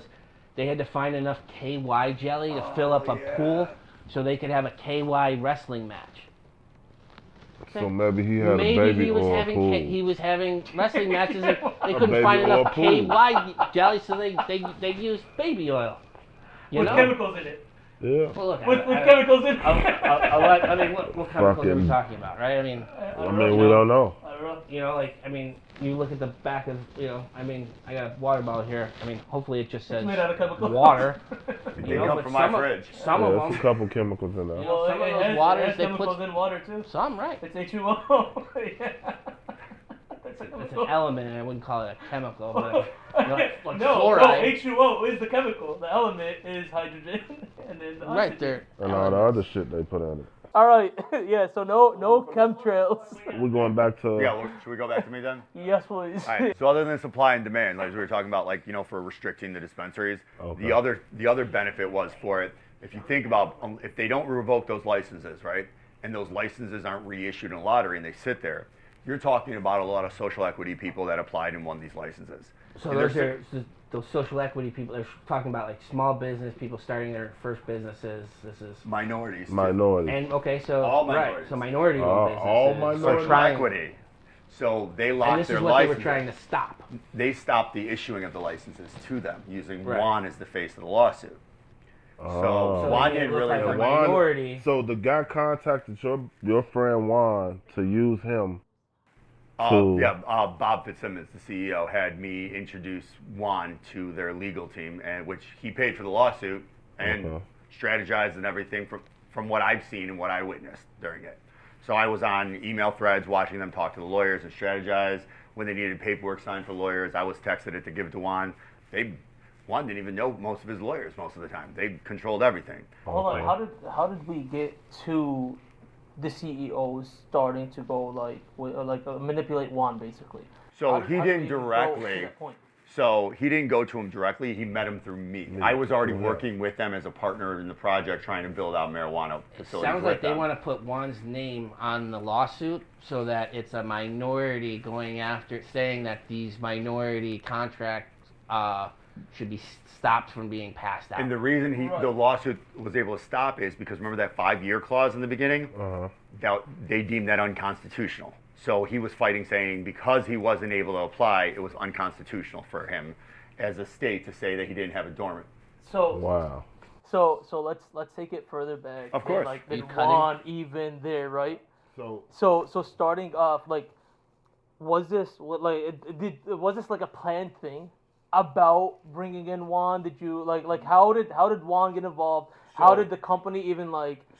they had to find enough KY jelly to fill up a yeah. pool so they could have a KY wrestling match. So maybe he had Maybe a baby he was oil having pool. he was having wrestling matches and they A couldn't baby find oil enough pool. KY jelly, so they used baby oil. You With know? chemicals in it. Yeah. Well, look, With chemicals in it. what chemicals are we Fucking- talking about, right? I mean, I mean, we don't know. I don't know. you look at the back of, I got a water bottle here. Hopefully it just says It's made out of chemicals. water. They come but from my some of- fridge. Some Yeah, of there's a them, couple chemicals in there. Well, some of it those has, waters, it has they chemicals put- in water too. some right. It's H2O. Yeah. It's a It's chemical. an element, and I wouldn't call it a chemical, but like no, fluoride. H2O is the chemical. The element is hydrogen, and then the Right oxygen. there. And all the other shit they put in it. All right, yeah. So no chemtrails. We're going back to. Yeah, well, should we go back to me then? Yes, please. All right. So other than supply and demand, like we were talking about, for restricting the dispensaries, Okay. the other benefit was for it. If you think about, if they don't revoke those licenses, right, and those licenses aren't reissued in a lottery and they sit there, you're talking about a lot of social equity people that applied and won these licenses. So And those there's- are those social equity people. They're talking about like small business people starting their first businesses. This is minorities. too. Minority. and okay, so All right, minorities. so minority All businesses minorities. are Social trying, equity. So they and locked this their is what they were licenses. trying to stop. They stopped the issuing of the licenses to them using Right. Juan as the face of the lawsuit. Oh. So So Juan they didn't look really like know. a Juan- minority. So the guy contacted your friend Juan to use him. Bob Fitzsimmons, the CEO, had me introduce Juan to their legal team, and which he paid for the lawsuit and Okay. strategized and everything from what I've seen and what I witnessed during it. So I was on email threads watching them talk to the lawyers and strategize. When they needed paperwork signed for lawyers, I was texted it to give to Juan. Juan didn't even know most of his lawyers most of the time. They controlled everything. Hold on, Okay. how did we get to the CEOs starting to go manipulate Juan basically? So How he did didn't we go to directly. that point? So he didn't go to him directly. He met him through me. I was already Yeah. working with them as a partner in the project, trying to build out marijuana facilities. Sounds like with they them. want to put Juan's name on the lawsuit so that it's a minority going after, saying that these minority contracts should be stopped from being passed out. And the reason Right. the lawsuit was able to stop is because remember that 5-year clause in the beginning? Uh-huh. That they deemed that unconstitutional. So he was fighting, saying because he wasn't able to apply, it was unconstitutional for him as a state to say that he didn't have a dormant. So Wow. so let's take it further back. Of course. Like You than cutting? Juan even there, right? So So starting off, like, was this was this like a planned thing about bringing in Juan? Did you like how did Juan get involved? How So- did the company even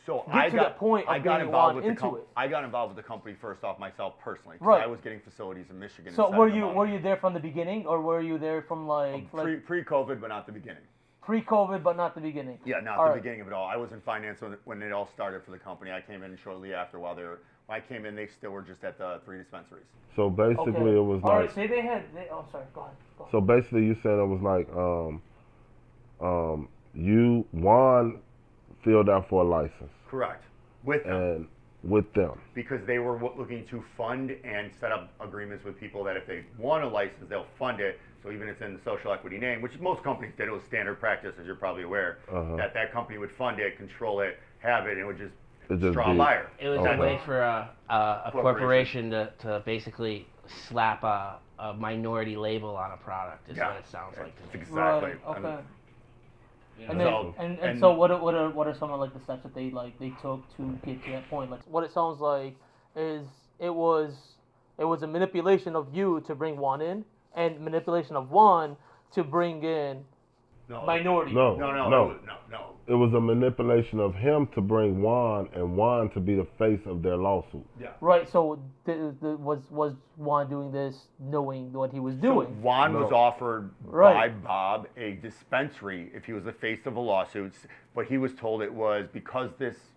So get I to got that point of I got bringing involved Juan with the into it? I got involved with the company first off myself personally because Right. I was getting facilities in Michigan. So and were setting you them up. there from the beginning, or were you there from like pre-COVID, but not the beginning? pre-COVID, but not the beginning? Yeah, not All the right. beginning of it all. I was in finance when it all started for the company. I came in shortly after when I came in, they still were just at the 3 dispensaries. so basically Okay. it was All like right, say they had. Oh, sorry. Go ahead. Go ahead. so basically you said it was like Juan filled out for a license Correct. With them. and with them. Because they were looking to fund and set up agreements with people that if they want a license, they'll fund it. So even if it's in the social equity name, which most companies did, it was standard practice, as you're probably aware, Uh-huh. that company would fund it, control it, have it, and it would just It just draw a be- buyer. It was Okay. a way for a Corporation. corporation to basically slap a minority label on a product, is Yeah. what it sounds like to me. Exactly. Right. Okay. You And know? then, So- and so what are some of like the steps that they took to get to that point? Like what it sounds like is it was a manipulation of you to bring Juan in and manipulation of Juan to bring in No. minority. No. No. It was a manipulation of him to bring Juan and Juan to be the face of their lawsuit. Yeah. Right. So was Juan doing this knowing what he was doing? So Juan was No. offered Right. by Bob a dispensary if he was the face of a lawsuit, but he was told it was because this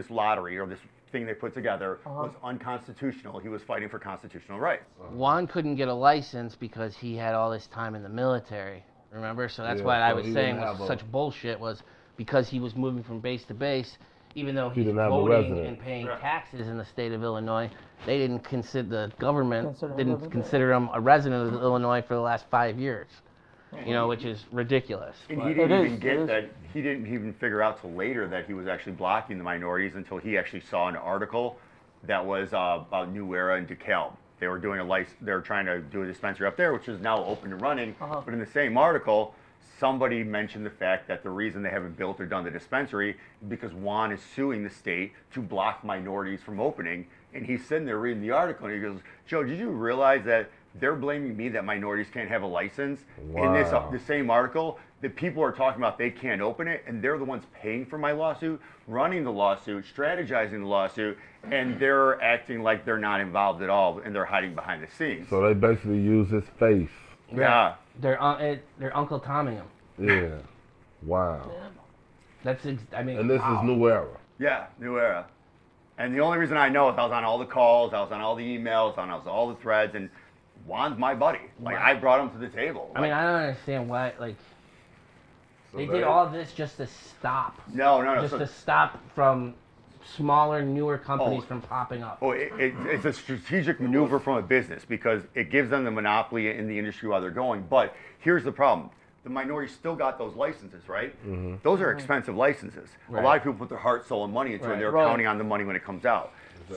lottery or this thing they put together was unconstitutional. He was fighting for constitutional rights. Juan couldn't get a license because he had all this time in the military. Remember? So that's Yeah, what I so was he saying didn't was have such bullshit was because he was moving from base to base, even though he's didn't have a voting resident. and paying Right. taxes in the state of Illinois. They didn't consider the government Consider him didn't resident. consider him a resident of Illinois for the last 5 years. You know, which is ridiculous. And Right. he didn't It even is, get it is. that. He didn't even figure out till later that he was actually blocking the minorities until he actually saw an article that was about New Era in DeKalb. They were doing they were trying to do a dispensary up there, which is now open and running. Uh-huh. But in the same article, somebody mentioned the fact that the reason they haven't built or done the dispensary is because Juan is suing the state to block minorities from opening. And he's sitting there reading the article, and he goes, "Joe, did you realize that they're blaming me that minorities can't have a license in this Wow. the same article? That people are talking about they can't open it, and they're the ones paying for my lawsuit, running the lawsuit, strategizing the lawsuit, and they're acting like they're not involved at all, and they're hiding behind the scenes." So they basically use his face. Yeah. They're Uncle Tommying him. Yeah. Wow. I mean, And this wow. is New Era. Yeah, New Era. And the only reason I know is I was on all the calls, I was on all the emails, I was on all the threads, and Juan's my buddy. Like, I brought him to the table. I mean, I don't understand why. Like, So they did all this just to stop, no. just So, to stop from smaller, newer companies from popping up? Oh, it's a strategic maneuver from a business because it gives them the monopoly in the industry while they're going. But here's the problem. The minorities still got those licenses, right? Those are expensive licenses. Right. A lot of people put their heart, soul, and money into it. They're Right. counting on the money when it comes out.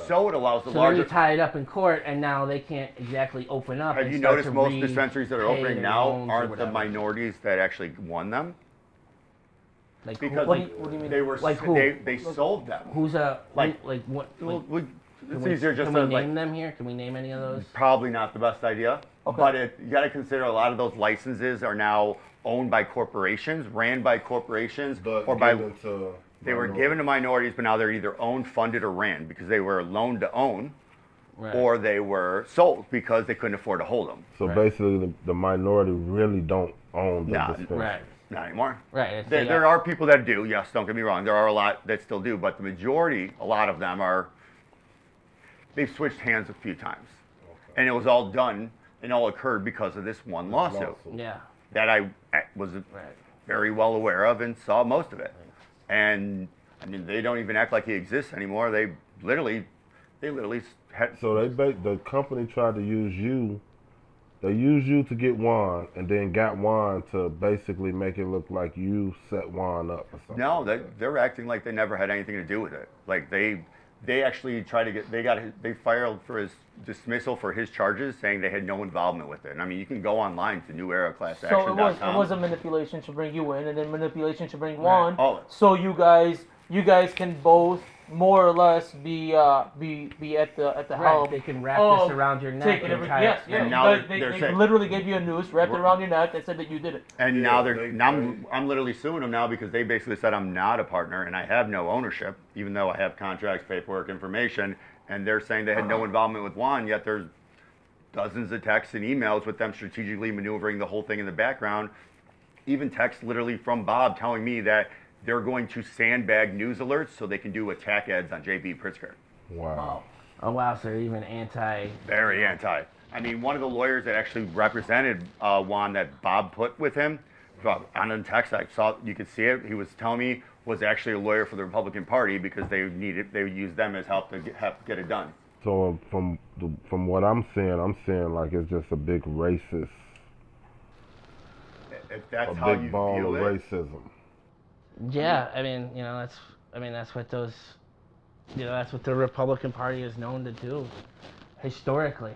So it allows the So then larger... you tie it up in court, and now they can't exactly open up. Have and you start noticed to most dispensaries that are repay opening their now loans or aren't the whatever? minorities that actually won them? Like, Because What do you mean? they were Like who? they sold them. who's a Like- like what? Well, Like, it's easier just can to we like name them here? Can we name any of those? probably not the best idea. Okay. But you got to consider a lot of those licenses are now owned by corporations, ran by corporations, But or by given to they were minorities. given to minorities, but now they're either owned, funded, or ran because they were loaned to own, Right. or they were sold because they couldn't afford to hold them. So Right. basically, the minority really don't own the Nah, dispensary. Right. Not anymore. Right. It's There are people that do, yes, don't get me wrong. There are a lot that still do, but the majority, a lot of them they've switched hands a few times. And it was all done and all occurred because of this one lawsuit Yeah. that I was Right. very well aware of and saw most of it. And I mean, they don't even act like he exists anymore. They literally had. So the company tried to use you. They used you to get Juan, and then got Juan to basically make it look like you set Juan up or something. No, they're acting like they never had anything to do with it. Like they actually tried to they filed for his dismissal for his charges, saying they had no involvement with it. And I mean, you can go online to neweraclassaction.com. So it was a manipulation to bring you in, and then manipulation to bring Juan. Oh. So you guys can both more or less be at the Right. helm. They can wrap of this around your neck taking and every, tie yes, it. yeah. And you now guys- they're they saying- literally gave you a noose, wrapped it around your neck, and said that you did it. And now they- I'm literally suing them now because they basically said I'm not a partner and I have no ownership, even though I have contracts, paperwork, information, and they're saying they had no involvement with Juan, yet there's dozens of texts and emails with them strategically maneuvering the whole thing in the background. Even texts literally from Bob telling me that they're going to sandbag news alerts so they can do attack ads on JB Pritzker. Wow. Oh wow, so they're even anti. Very anti. I mean, one of the lawyers that actually represented Juan that Bob put with him, on the text I saw, you could see it. He was telling me was actually a lawyer for the Republican Party because they used them as help to get it done. So from what I'm seeing like it's just a big racist, If that's a how big you ball view of it, racism. Yeah, I mean, that's what those, that's what the Republican Party is known to do, historically.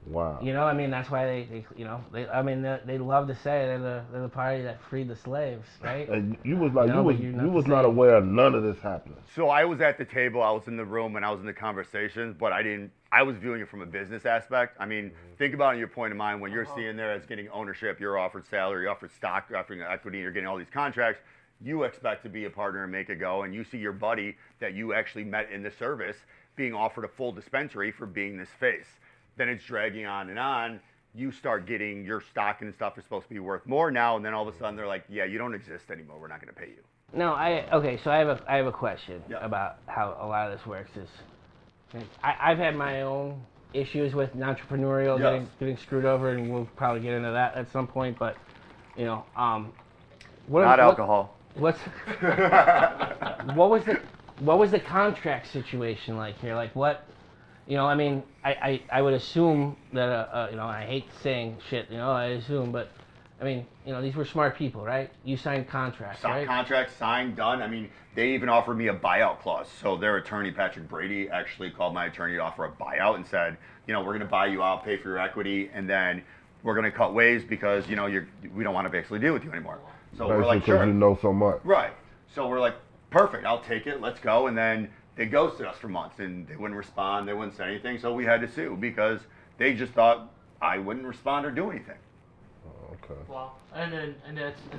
Wow. I mean, that's why they love to say they're the party that freed the slaves, right? And you was like No, but you're you not was the not same. aware of none of this happening. So I was at the table, I was in the room, and I was in the conversations, but I was viewing it from a business aspect. I mean, think about it, your point of mind, when you're seeing there as getting ownership, you're offered salary, you're offered stock, you're offering equity, you're getting all these contracts, you expect to be a partner and make it go, and you see your buddy that you actually met in the service being offered a full dispensary for being this face. Then it's dragging on and on. You start getting your stock and stuff is supposed to be worth more now, and then all of a sudden they're like, yeah, you don't exist anymore, we're not going to pay you. No, so I have a question Yeah. about how a lot of this works. I've had my own issues with entrepreneurial Yes. getting screwed over, and we'll probably get into that at some point. But Not alcohol. What was the contract situation like here? Like what? I mean, I would assume that I hate saying shit. I assume, but I mean, these were smart people, right? You signed contracts, right? Contract signed, done. I mean, they even offered me a buyout clause. So their attorney, Patrick Brady, actually called my attorney to offer a buyout and said, we're going to buy you out, pay for your equity, and then we're going to cut ways because, we don't want to basically deal with you anymore. So we're like, Basically, sure. because you know so much. Right. So we're like, perfect, I'll take it, let's go. And then they ghosted us for months and they wouldn't respond, they wouldn't say anything. So we had to sue because they just thought I wouldn't respond or do anything. Okay. Wow. And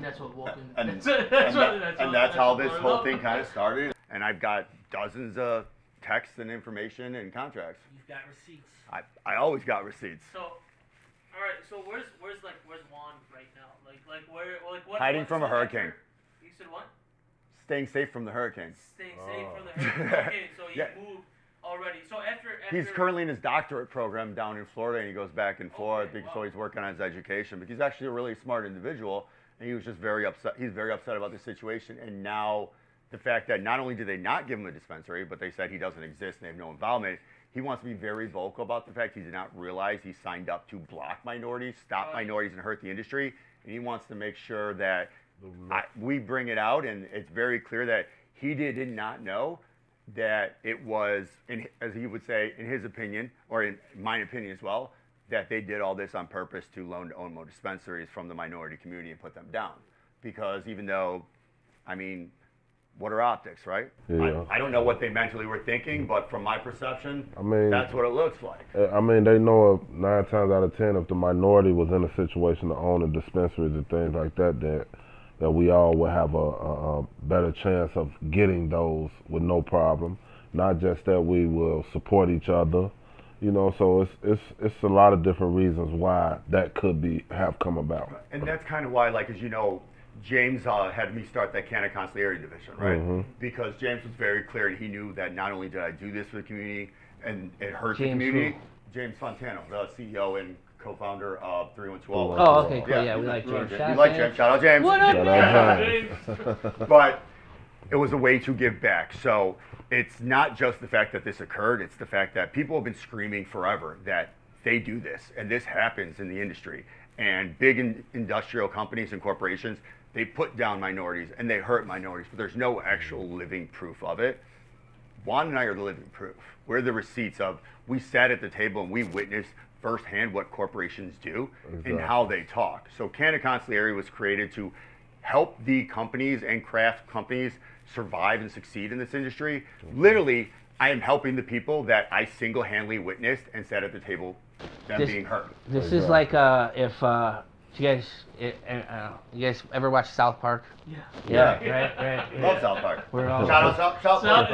that's what Wolfen. And that's how this whole thing kind of started. And I've got dozens of texts and information and contracts. You've got receipts. I always got receipts. So, all right. So where's Juan right now? What? Hiding from a hurricane. You said what? Staying safe from the hurricane. Staying safe from the hurricane. Okay, so he Yeah. moved already. So after He's currently in his doctorate program down in Florida, and he goes back and forth, Okay, so he's working on his education. But he's actually a really smart individual, and he was just very upset. He's very upset about the situation, and now the fact that not only did they not give him a dispensary, but they said he doesn't exist and they have no involvement. He wants to be very vocal about the fact he did not realize he signed up to block minorities, stop minorities, and hurt the industry. And he wants to make sure that we bring it out, and it's very clear that he did not know that it was, as he would say, in his opinion, or in my opinion as well, that they did all this on purpose to own more dispensaries from the minority community and put them down. Because even though, I mean, what are optics, right? Yeah. I don't know what they mentally were thinking, but from my perception, I mean, that's what it looks like. I mean, they know 9 times out of 10 if the minority was in a situation to own a dispensaries and things like that, that we all would have a better chance of getting those with no problem. Not just that we will support each other, you know. So it's a lot of different reasons why that could have come about. And that's kind of why, like, as you know, James had me start that Canna Consigliere division, right? Mm-hmm. Because James was very clear, and he knew that not only did I do this for the community, and it hurt the James community. who? James Fontano, the CEO and co-founder of 312. Oh, okay, cool. Yeah, we like James. We like James. Shout out James. What up, Shout out James? But it was a way to give back. So it's not just the fact that this occurred, it's the fact that people have been screaming forever that they do this, and this happens in the industry. And big industrial companies and corporations, they put down minorities and they hurt minorities, but there's no actual living proof of it. Juan and I are the living proof. We're the receipts of, we sat at the table and we witnessed firsthand what corporations do and how they talk. So Canna Consigliere was created to help the companies and craft companies survive and succeed in this industry. Literally, I am helping the people that I single-handedly witnessed and sat at the table them being hurt. This is like if you guys ever watch South Park? Yeah. Right. Love South Park. We're all Shout out South Park.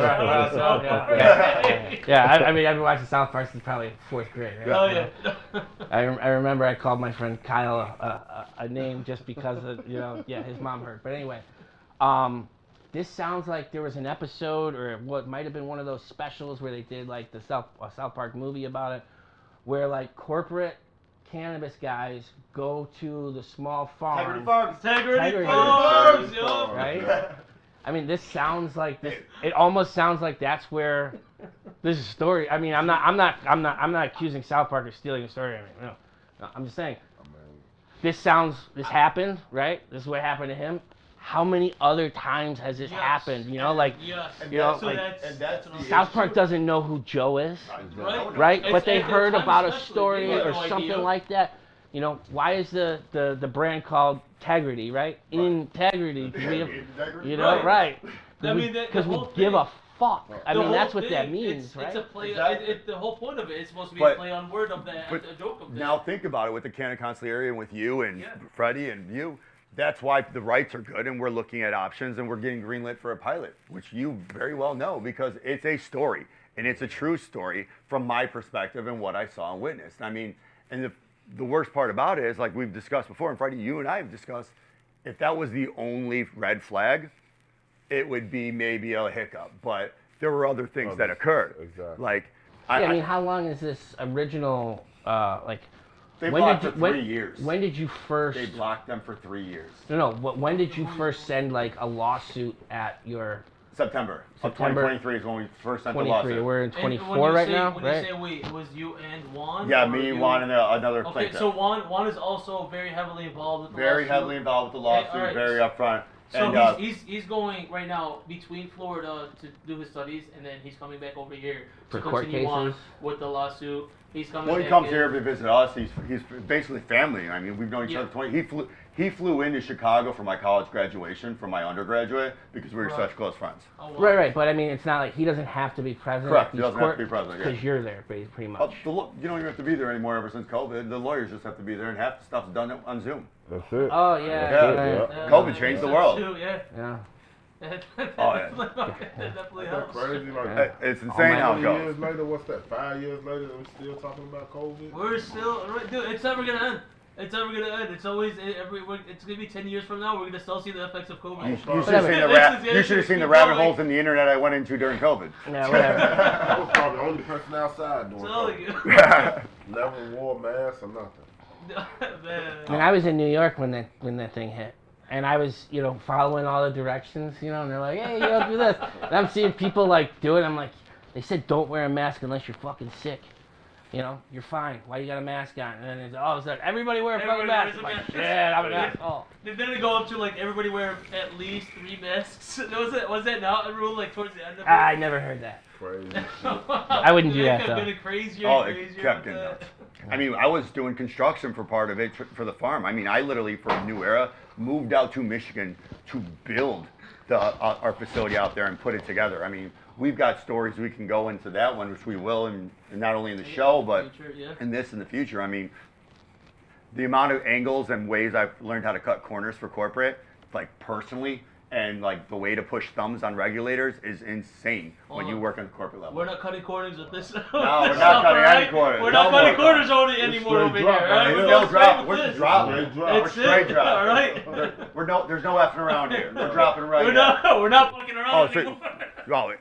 Yeah, I mean, I've been watching South Park since probably 4th grade. Right? Oh yeah. I remember I called my friend Kyle a name just because of, his mom hurt. But anyway, this sounds like there was an episode, or what might have been one of those specials where they did like the South Park movie about it, where like corporate cannabis guys go to the small farm. Integrity Farms, yo. Right? I mean, this sounds like this. It almost sounds like that's where this is story. I mean, I'm not accusing South Park of stealing a story. I mean, no, I'm just saying. This happened, right? This is what happened to him. How many other times has this happened? South Park doesn't know who Joe is, right? But they heard about a story or something like that. Why is the brand called Integrity, right? Integrity, right? Because we give a fuck. I mean, that's what that means, right? It's a play. The whole point of it is supposed to be a play on word of that, a joke of that. Now think about it with the Canna Consigliere and with you and Freddie and you. That's why the rights are good, and we're looking at options, and we're getting greenlit for a pilot, which you very well know, because it's a story, and it's a true story from my perspective and what I saw and witnessed. I mean, and the worst part about it is, like we've discussed before, and Freddie, you and I have discussed, if that was the only red flag, it would be maybe a hiccup, but there were other things that occurred. Exactly. Like, I mean, how long is this original, They blocked for 3 years. When did you first? They blocked them for 3 years. No. When did you first send like a lawsuit at your? September of 2023 is when we first sent the 23. lawsuit. We're in 24 right now, when right? you say we, it was you and Juan? Yeah, me, Juan, and another Okay, plaintiff. so Juan is also very heavily involved with the Very lawsuit. heavily involved with the lawsuit, alright. very upfront. So And, he's going right now between Florida to do his studies, and then he's coming back over here For to court continue on cases? with the lawsuit. He's coming. well, he back comes in. here to visit us. He's basically family. I mean, we've known each other 20. He flew into Chicago for my college graduation from my undergraduate because we were such close friends. Oh, wow. Right. But I mean, it's not like he doesn't have to be present. Correct, At he these doesn't have to be present, yeah. because you're there, pretty much. You don't even have to be there anymore ever since COVID. The lawyers just have to be there, and half the stuff's done on Zoom. That's it. Oh Yeah. COVID changed the world. Yeah. That Oh, yeah. definitely helps. Crazy, like Yeah. It's insane how it 20 goes. years later, what's that? 5 years later, and we're still talking about COVID. We're still, dude. It's never gonna end. It's never gonna end. It's always it's gonna be 10 years from now. We're gonna still see the effects of COVID. You should have seen the rabbit holes in the internet I went into during COVID. Yeah, whatever. I was probably the only person outside doing Telling COVID. you. Never wore a mask or nothing. Man. I mean, I was in New York when that thing hit. And I was, following all the directions, and they're like, hey, do this. And I'm seeing people like do it. I'm like, they said don't wear a mask unless you're fucking sick. You're fine. Why you got a mask on? And then it's all of a sudden, everybody wear a fucking mask. I'm like, shit, I'm an asshole. Did it go up to like everybody wear at least 3 masks? Was that not a rule like towards the end of it? I never heard that. Crazy. I wouldn't do that It though. kept getting crazier Oh, and it crazier. kept with getting that. nuts. I mean, I was doing construction for part of it for the farm. I mean, I literally, for a new era, moved out to Michigan to build our facility out there and put it together. I mean, we've got stories we can go into that one, which we will, and not only in the show, but in this in the future. I mean, the amount of angles and ways I've learned how to cut corners for corporate, like personally, and like the way to push thumbs on regulators is insane when you work on the corporate level. We're not cutting corners with this. No, we're not cutting any corners. We're not No cutting more corners anymore over here, drop, right? man. We're We're going no straight drop. with We're this. just dropping. Straight drop. We're That's straight it. drop. All right. There's no effing around here. We're dropping right We're now. we're not fucking around Oh, anymore.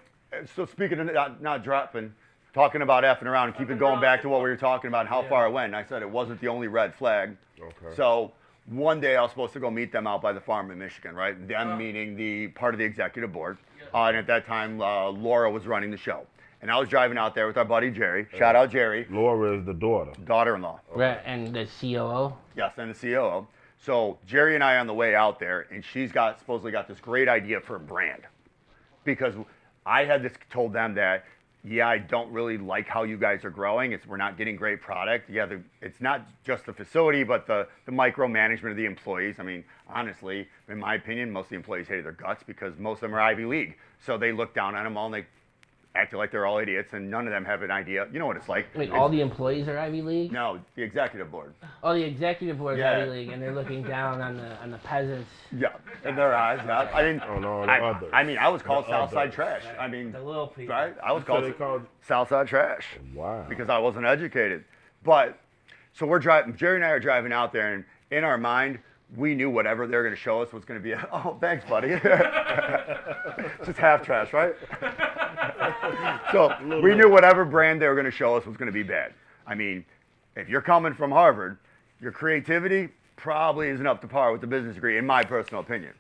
so speaking of not dropping, talking about effing around and keeping going back to what we were talking about and how far it went. And I said it wasn't the only red flag. Okay. So one day I was supposed to go meet them out by the farm in Michigan, right? Them meaning the part of the executive board. And at that time, Laura was running the show. And I was driving out there with our buddy Jerry. Shout out Jerry. Laura is the Daughter-in-law. Right, and the COO. Yes, and the COO. So Jerry and I on the way out there, and she's supposedly got this great idea for a brand. Because I had told them that, yeah, I don't really like how you guys are growing. We're not getting great product. Yeah, it's not just the facility, but the micromanagement of the employees. I mean, honestly, in my opinion, most of the employees hated their guts because most of them are Ivy League. So they look down on them all and they acted like they're all idiots, and none of them have an idea. You know what it's like. Wait, all the employees are Ivy League? No, the executive board. Oh, the executive board is Yeah. Ivy League, and they're looking down on the peasants. Yeah, in their eyes. Yeah. I didn't. Oh, no, the others. I mean, I was called The Southside others. trash. I mean, The little people. right? I was So they called called. Southside trash. Wow. Because I wasn't educated. But so we're driving. Jerry and I are driving out there, and in our mind, we knew whatever they were going to show us was going to be. Oh, thanks, buddy. Just half trash, right? So we knew whatever brand they were going to show us was going to be bad. I mean, if you're coming from Harvard, your creativity probably isn't up to par with the business degree, in my personal opinion.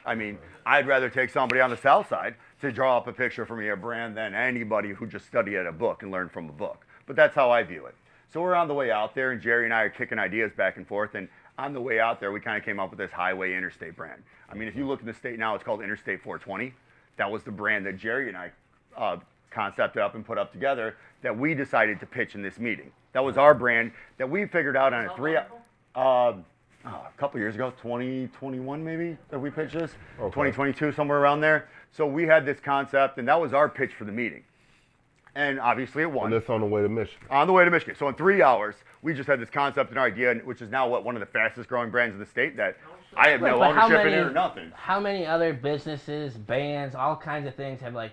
I mean, I'd rather take somebody on the South Side to draw up a picture for me, a brand, than anybody who just studied at a book and learned from a book. But that's how I view it. So we're on the way out there, and Jerry and I are kicking ideas back and forth. And on the way out there, we kind of came up with this highway interstate brand. I mean, if you look in the state now, it's called Interstate 420. That was the brand that Jerry and I concepted up and put up together that we decided to pitch in this meeting. That was our brand that we figured out on a couple years ago, 2021 maybe, that we pitched this. Okay. 2022, somewhere around there. So we had this concept, and that was our pitch for the meeting. And obviously it won. And that's on the way to Michigan. On the way to Michigan. So in 3 hours, we just had this concept and idea, which is now one of the fastest growing brands in the state that I have no But how ownership in many- it or nothing. How many other businesses, bands, all kinds of things have like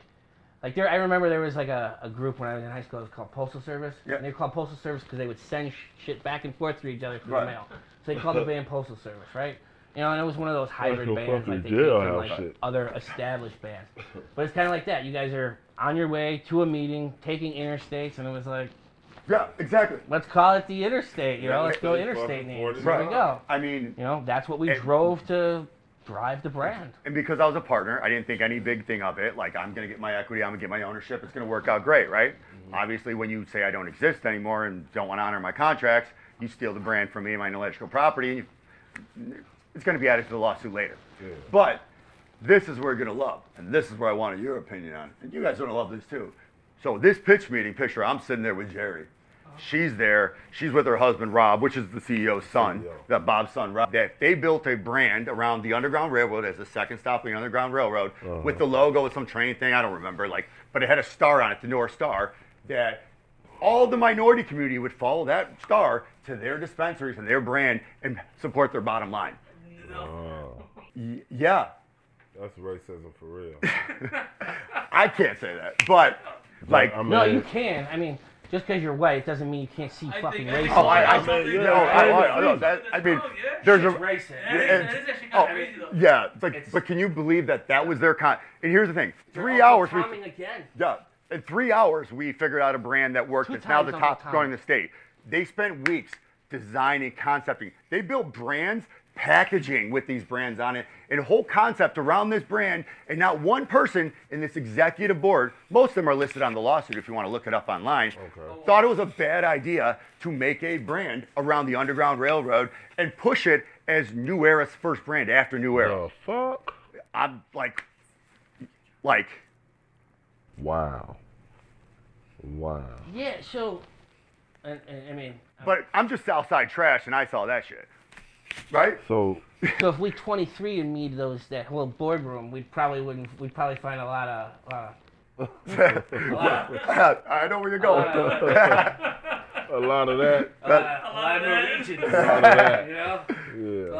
there? I remember there was like a group when I was in high school. It was called Postal Service. Yeah. And they were called Postal Service because they would send shit back and forth to each other through Right. the mail. So they called the band Postal Service, right? And it was one of those hybrid Postal bands like fucking they came jail from house like shit. other established bands. But it's kind of like that. You guys are on your way to a meeting, taking interstates, and it was like, Yeah, exactly. let's call it the interstate. Yeah, Let's go fucking interstate names. 40. Here we go. I mean, That's what we It- drove to drive the brand. and because I was a partner, I didn't think any big thing of it. Like, I'm going to get my equity, I'm going to get my ownership, it's going to work out great, right? Obviously, when you say I don't exist anymore and don't want to honor my contracts, you steal the brand from me and my intellectual property, and it's going to be added to the lawsuit later. Yeah. But this is where you're going to love, and this is where I wanted your opinion on it. And you guys are going to love this too. So this pitch meeting picture, I'm sitting there with Jerry. She's there. She's with her husband, Rob, which is the CEO's son, that Bob's son, Rob. They built a brand around the Underground Railroad as the second stop of the Underground Railroad with the logo with some train thing. I don't remember, but it had a star on it, the North Star, that all the minority community would follow that star to their dispensaries and their brand and support their bottom line. Oh, Yeah, that's racism for real. I can't say that, but like, I mean, No, you can. I mean, just because you're white doesn't mean you can't see fucking I think- racism. oh, I mean, there's a. racist. That is actually kind of crazy though. Yeah, but can you believe that was their con? And here's the thing: 3 hours. Coming again. Yeah, in 3 hours we figured out a brand that worked. Two It's now times the Uncle top Tom. growing in the state. They spent weeks designing, concepting. They built brands, packaging with these brands on it, and a whole concept around this brand. And not one person in this executive board, most of them are listed on the lawsuit if you want to look it up online, thought it was a bad idea to make a brand around the Underground Railroad and push it as New Era's first brand after New Era. The fuck? I'm like, Wow. Yeah, so, I mean, but I'm just Southside trash, and I saw that shit, right? So so if we 23 and meet that whole boardroom, we'd probably find a lot of, I know where you're going. a lot of that. a lot of Norwegians, A lot of that. you know? Yeah.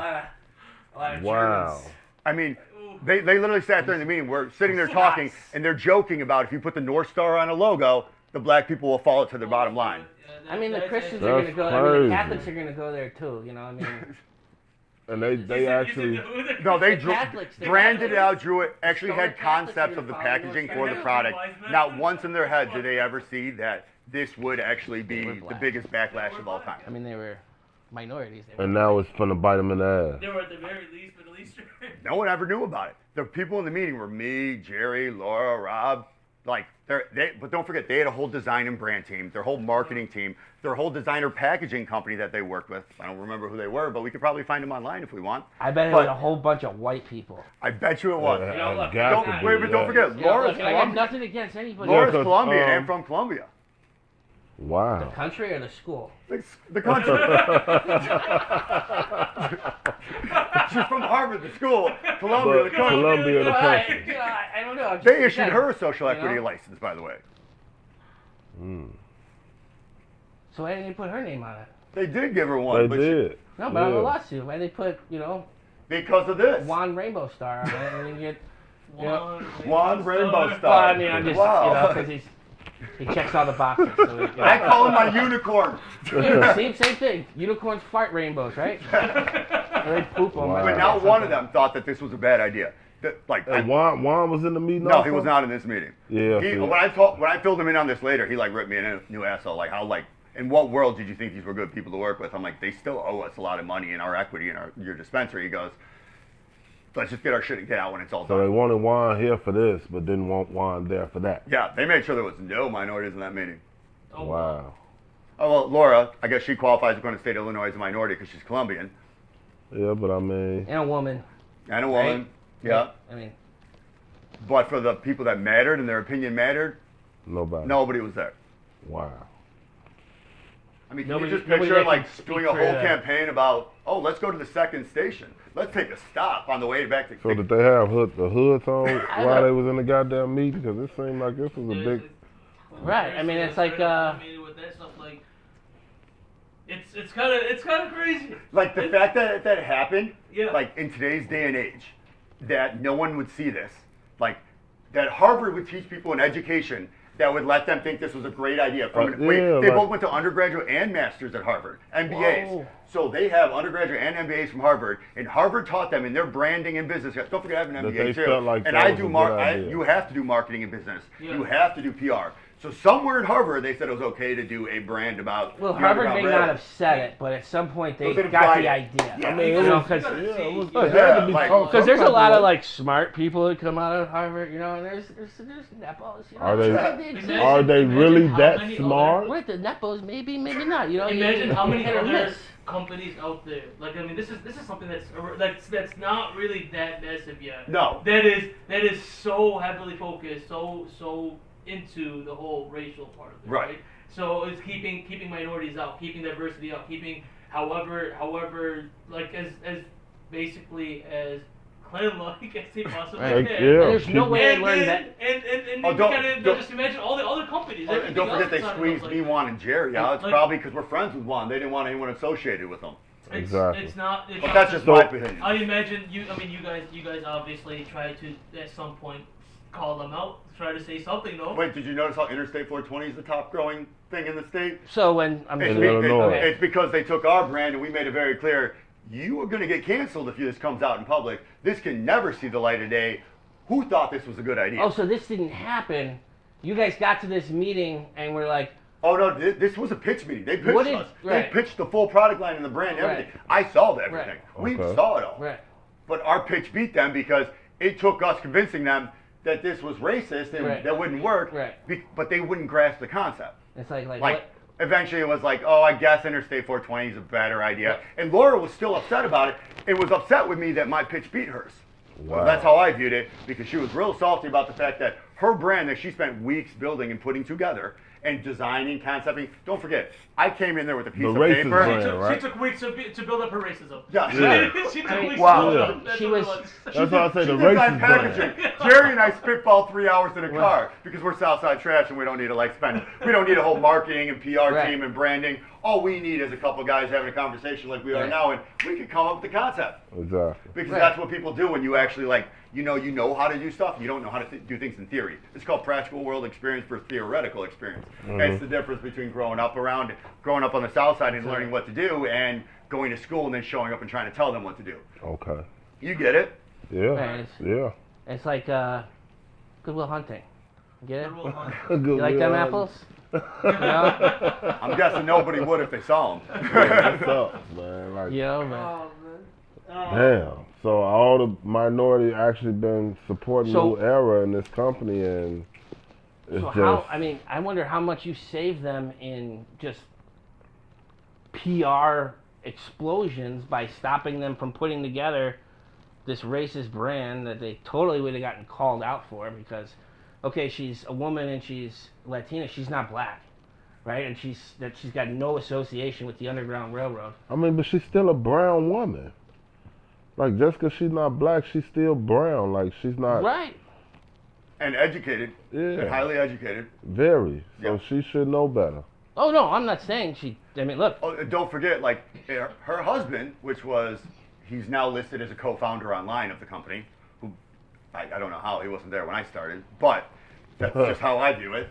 A lot of Wow. Germans. I mean, they literally sat there in the meeting. We're sitting there talking, and they're joking about if you put the North Star on a logo, the black people will follow it to their bottom line. I mean, the Christians That's are going to go. I mean, crazy. the Catholics are going to go there too. You know, I mean, And they actually. No, they The Catholics, the branded it Catholics. out, drew it, actually Historic had Catholics concepts are of the gonna follow packaging North for the Star. product. Not once in their head did they ever see that this would actually They were be the black. biggest backlash of all time. I mean, they were minorities. They were And now it's finna bite them in the ass. They were at the very least Middle Eastern. No one ever knew about it. The people in the meeting were me, Jerry, Laura, Rob. Like, but don't forget, they had a whole design and brand team, their whole marketing team, their whole designer packaging company that they worked with. I don't remember who they were, but we could probably find them online if we want. I bet it But- was a whole bunch of white people. I bet you it was. You know, look, Got Don't, to be, wait, but don't yeah. forget, You know, Laura's look, I got Colombian. nothing against anybody. Laura's Yeah, 'cause, Colombian and from Colombia. The Wow. country or the school? The country. She's from Harvard, the school. Columbia, the But country. Columbia, the I, country. you know, I don't know. They issued Again, her a social you equity know? license, by the way. So why didn't they put her name on it? They did give her one, They but did. No, but on the Yeah. lawsuit, why they put, because of this. Juan Rainbow Star on it and then get, Juan Rainbow well, Star. I mean, I'm just, Wow. because he checks all the boxes. So I call him my unicorn. Same thing. Unicorns fart rainbows, right? Or they poop them. Wow. But not one of them thought that this was a bad idea. And Juan was in the meeting. No, also? he was not in this meeting. Yeah, He, see. when I filled him in on this later, he like ripped me a new asshole. Like how in what world did you think these were good people to work with? I'm like, they still owe us a lot of money in our equity in your dispensary. He goes, let's just get our shit and get out when it's all So they done. wanted Juan here for this, but didn't want Juan there for that. Yeah, they made sure there was no minorities in that meeting. Wow. Oh well, Laura, I guess she qualifies to go to the state of Illinois as a minority because she's Colombian Yeah, but I mean, And a woman. and a woman. Right. Yeah, I mean, but for the people that mattered and their opinion mattered, nobody. nobody was there. Wow. I mean, Nobody- can you just nobody picture that like can speak doing a for whole that. campaign about, oh, let's go to the second station. Let's take a stop on the way back to. So did they have the hoods on while they was in the goddamn meeting? Because it seemed like this was a big. Right, I mean, it's like, I mean, with that stuff, like, it's kind of crazy. Like the fact that that happened, Yeah. like in today's day and age, that no one would see this, like that Harvard would teach people in education that would let them think this was a great idea. yeah, They like- both went to undergraduate and masters at Harvard, MBAs. Whoa. So they have undergraduate and MBAs from Harvard, and Harvard taught them in their branding and business. Don't forget I have an That MBA they too. felt like and that I was do a good idea. you have to do marketing and business. Yeah. You have to do PR. So somewhere in Harvard, they said it was okay to do a brand about. well, the Harvard may Underground not Railroad. have said it, but at some point they Well, they got implied the it. idea. Yeah. I mean, You gotta because see, it was, you it know, had to be like- told because there's a some lot type of like smart people that come out of Harvard, and there's nepos. Are they- exist. Are they really how that many smart? Right, the nepos, maybe not. Imagine how many hit or other miss. companies out there. Like, I mean, this is something that's not really that massive yet. No. That is so heavily focused, so into the whole racial part of it. Right. So it's keeping minorities out, keeping diversity out, keeping however like as basically as clan-like as they possibly Right. can. Yeah. And there's no keep- way I And learned then, that. and Oh, you don't- gotta don't- just imagine all the other companies. Oh, and everything don't forget else they that's on squeezed like- me, Juan, and Jerry out. It's Like- probably because we're friends with Juan. They didn't want anyone associated with them. Exactly. It's not. But that's just So- my opinion. I imagine you. I mean, you guys obviously try to at some point call them out, try to say something though. Wait, did you notice how Interstate 420 is the top growing thing in the state? So when I'm It's, In Illinois. it's because they took our brand and we made it very clear, you are going to get canceled if this comes out in public. This can never see the light of day. Who thought this was a good idea? oh, so this didn't happen. You guys got to this meeting and we're like, Oh no, this was a pitch meeting. They pitched us. Right. They pitched the full product line and the brand and everything. I saw everything. We saw it all. Right. But our pitch beat them because it took us convincing them that this was racist and that wouldn't work. Right. But they wouldn't grasp the concept. It's like Like eventually it was like, oh, I guess Interstate 420 is a better idea. Right. And Laura was still upset about it. It was upset with me that my pitch beat hers. Wow. So that's how I viewed it, because she was real salty about the fact that her brand that she spent weeks building and putting together and designing, concepting. Don't forget, I came in there with a piece of racist paper. brand. She took weeks to build up her racism. Yeah. She took weeks Wow. to build up. That's She what it was- That's why I say the Design racist packaging. brand. Jerry and I spitball 3 hours in a car because we're Southside Trash and we don't need to we don't need a whole marketing and PR Right. team and branding. All we need is a couple guys having a conversation like we are Right. now, and we can come up with the concept. Exactly. Because Right. that's what people do when you actually you know how to do stuff. You don't know how to do things in theory. It's called practical world experience versus theoretical experience. That's the difference between growing up on the South Side and learning what to do, and going to school and then showing up and trying to tell them what to do. Okay. You get it? Yeah. Right. Yeah. It's like Goodwill Hunting. Get it? Good You like them apples? No? I'm guessing nobody would if they saw them. What's up, man? Like, Yo, man. damn. So all the minority actually been supporting So- New Era in this company, and it's So just how? I mean, I wonder how much you save them in just PR explosions by stopping them from putting together this racist brand that they totally would have gotten called out for, because, okay, she's a woman and she's Latina, she's not black, right? And she's got no association with the Underground Railroad. I mean, but she's still a brown woman. Like, just because she's not black, she's still brown. Like, she's not Right. And educated. And Yeah. highly educated. very. So Yeah. she should know better. Oh no, I'm not saying she. I mean, look. Oh, and don't forget, her husband, he's now listed as a co-founder online of the company, who, I don't know how, he wasn't there when I started, but that's just how I view it.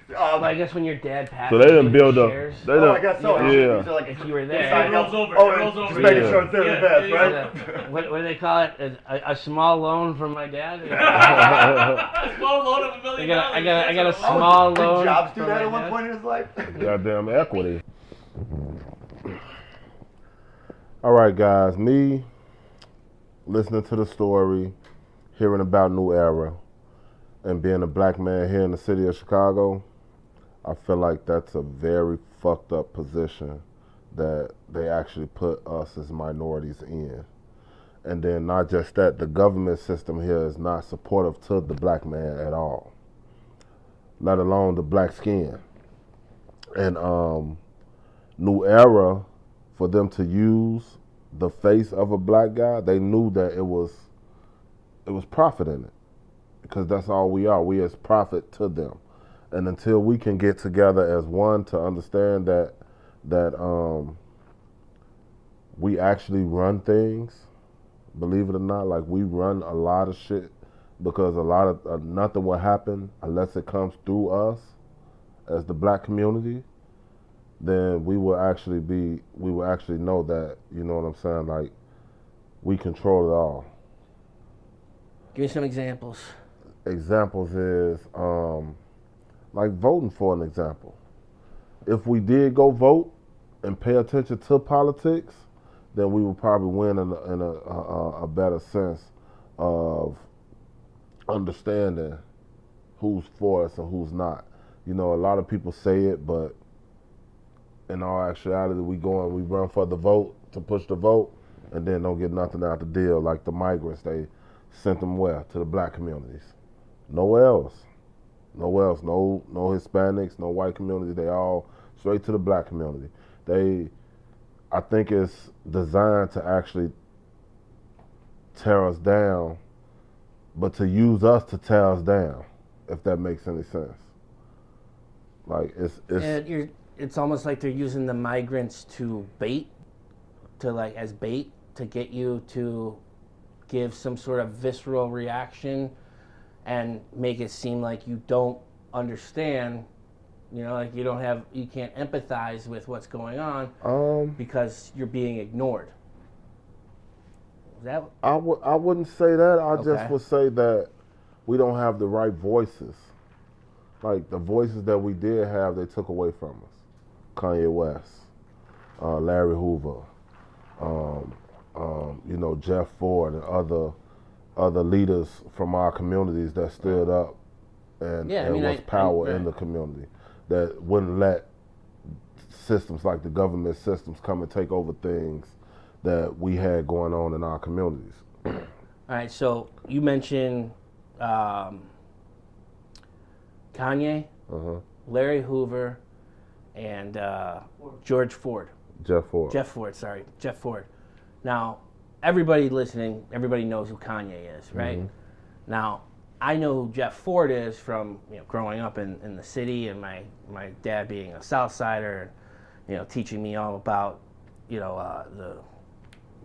Well, I guess when your dad passed, So they didn't you build the up. shares. They I done, guess so. Yeah. These are like, If you were they there. signed It rolls up- over, Oh, it rolls just over. making Yeah. sure it's there Yeah, the best, yeah, right? What do they call it? A small loan from my dad. A small loan of $1 million. I got a That's small Did loan. Jobs do from that my at one dad. point in his life? Goddamn equity. All right, guys. Me listening to the story, hearing about New Era, and being a black man here in the city of Chicago, I feel like that's a very fucked up position that they actually put us as minorities in. And then not just that, the government system here is not supportive to the black man at all, let alone the black skin. And New Era, for them to use the face of a black guy, they knew that it was profit in it, because that's all we are. We is profit to them. And until we can get together as one to understand that we actually run things, believe it or not, like we run a lot of shit, because a lot of nothing will happen unless it comes through us as the black community. Then we will actually know that, you know what I'm saying, like we control it all. Give me some examples. Examples is like voting, for an example. If we did go vote and pay attention to politics, then we would probably win in a better sense of understanding who's for us and who's not. You know, a lot of people say it, but in all actuality, we run for the vote to push the vote, and then don't get nothing out the deal. Like the migrants, they sent them where? To the black communities. Nowhere else. Nowhere else. No Hispanics, no white community. They all straight to the black community. I think it's designed to actually tear us down, but to use us to tear us down, if that makes any sense. Like It's almost like they're using the migrants as bait to get you to give some sort of visceral reaction and make it seem like you don't understand, like you can't empathize with what's going on because you're being ignored. Is that? I wouldn't say that. I Okay. just would say that we don't have the right voices like the voices that we did have, they took away from us. Kanye West, Larry Hoover, you know, Jeff Ford and other leaders from our communities that stood up and Yeah, I there mean, was power right. in the community that wouldn't let systems like the government systems come and take over things that we had going on in our communities. All right, so you mentioned Kanye, Larry Hoover, and George Ford. Jeff Ford. Jeff Ford. Now, everybody listening, everybody knows who Kanye is, right? Now, I know who Jeff Ford is from growing up in the city, and my dad being a South Sider, teaching me all about the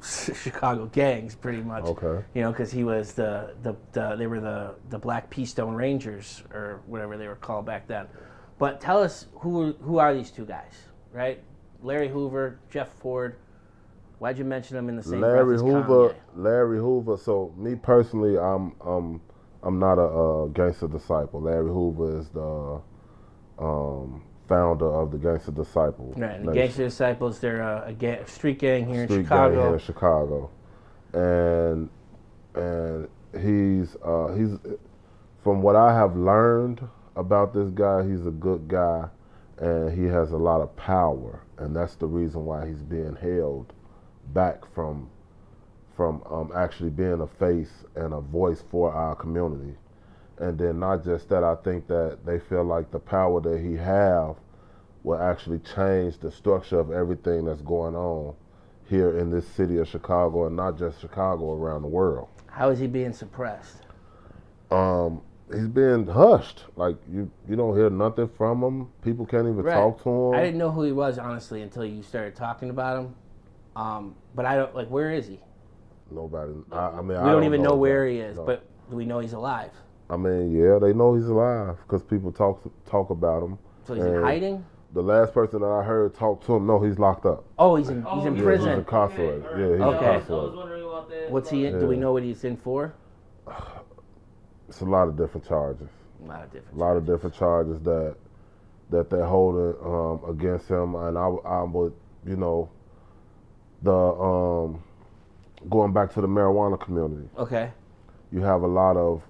Chicago gangs, pretty much. Okay. Because he was they were the Black Keystone Rangers or whatever they were called back then. But tell us who are these two guys, right? Larry Hoover, Jeff Ford. Why'd you mention them in the same breath as Kanye? Larry Hoover. So me personally, I'm not a gangster disciple. Larry Hoover is the founder of the Gangster Disciple. Right, and the Gangster Disciples, they're a street gang here in Street Chicago. gang here in Chicago, and he's from what I have learned about this guy, he's a good guy, and he has a lot of power, and that's the reason why he's being held back from actually being a face and a voice for our community. And then not just that, I think that they feel like the power that he have will actually change the structure of everything that's going on here in this city of Chicago, and not just Chicago, around the world. How is he being suppressed? He's being hushed. Like you don't hear nothing from him. People can't even talk to him. I didn't know who he was, honestly, until you started talking about him. But I don't, where is he? Nobody. We don't even know where he is, but do we know he's alive? I mean, yeah, they know he's alive because people talk about him. So he's in hiding? The last person that I heard talk to him, no, he's locked up. Oh, he's in prison. He's incarcerated. Okay. Yeah, he's Okay. incarcerated. I was wondering about that. What's he in? Do we know what he's in for? It's a lot of different charges. A lot of different. A lot of different charges that they're holding against him, and I would, going back to the marijuana community. Okay. You have a lot of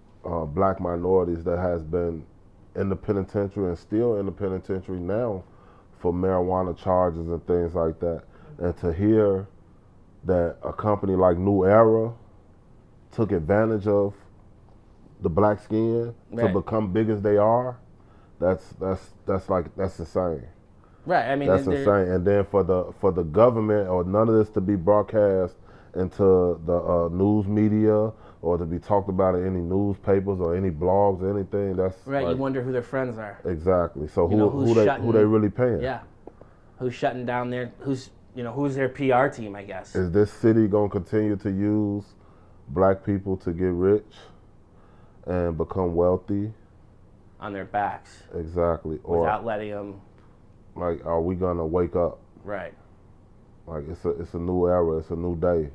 black minorities that has been in the penitentiary and still in the penitentiary now for marijuana charges and things like that. And to hear that a company like New Era took advantage of the black skin to become big as they are, that's insane. Right. I mean, that's insane. And then for the government or none of this to be broadcast into the news media or to be talked about in any newspapers or any blogs or anything, that's right. Like, you wonder who their friends are. Exactly. So who they really paying? Yeah. Who's shutting down their? Who's their PR team? I guess. Is this city gonna continue to use black people to get rich and become wealthy on their backs? Exactly. Without letting them. Like, are we gonna wake up? Right. Like it's a new era. It's a new day.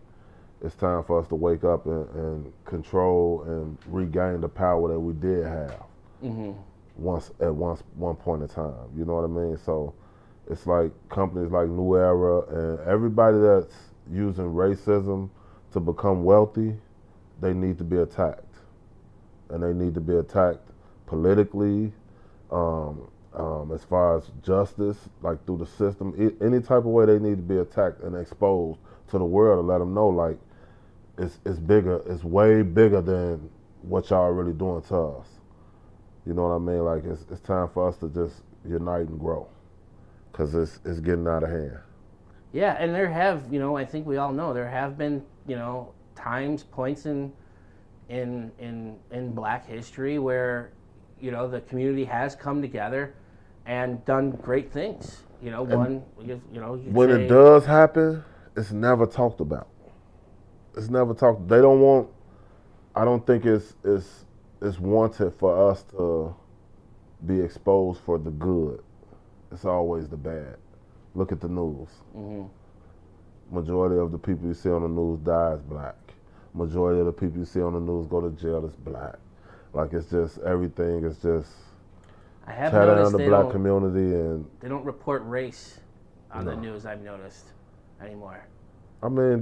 It's time for us to wake up and control and regain the power that we did have one point in time. You know what I mean? So it's like companies like New Era and everybody that's using racism to become wealthy, they need to be attacked. And they need to be attacked politically, as far as justice, like through the system. Any type of way they need to be attacked and exposed to the world to let them know, like, it's bigger, it's way bigger than what y'all are really doing to us. You know what I mean? Like, it's time for us to just unite and grow, because it's getting out of hand. Yeah, and there have, I think we all know, there have been, times, points in Black history where, the community has come together and done great things. When it does happen, it's never talked about. It's never talked. They don't want. I don't think it's wanted for us to be exposed for the good. It's always the bad. Look at the news. Majority of the people you see on the news die as black. Majority of the people you see on the news go to jail as black. Like, it's just, everything is just I have tear down noticed the they black don't, community, and they don't report race on the No. news, I've noticed, anymore. I mean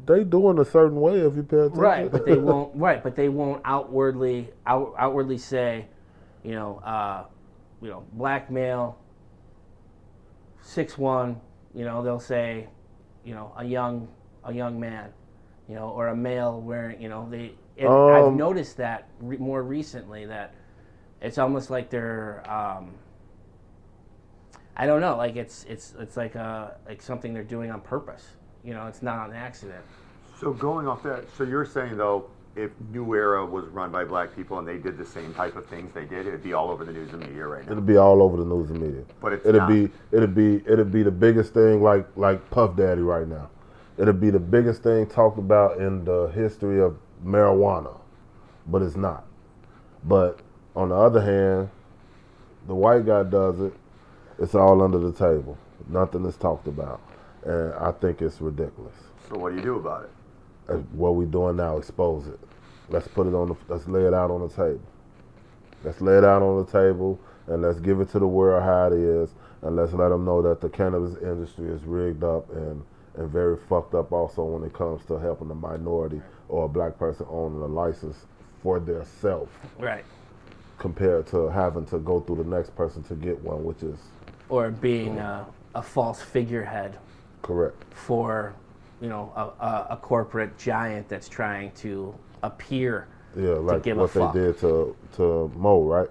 they doing a certain way if you pay attention. Right, but they won't. Right, but they won't outwardly say, black male, 6'1". They'll say, a young man, or a male wearing, they. And I've noticed that more recently that it's almost like they're. I don't know, like it's like something they're doing on purpose. It's not an accident. So going off that, so you're saying though, if New Era was run by black people and they did the same type of things they did, it'd be all over the news and media right now. It'll be all over the news and media. But it's it'll not. be the biggest thing, like Puff Daddy right now. It'll be the biggest thing talked about in the history of marijuana, but it's not. But on the other hand, the white guy does it. It's all under the table. Nothing is talked about, and I think it's ridiculous. So what do you do about it? What we doing now, expose it. Let's lay it out on the table. Let's lay it out on the table, and let's give it to the world how it is, and let's let them know that the cannabis industry is rigged up and very fucked up also when it comes to helping a minority or a black person owning a license for their self. Right. Compared to having to go through the next person to get one, which is... Or being a false figurehead. Correct. For... a corporate giant that's trying to appear like to give what a fuck. they did to Mo, right?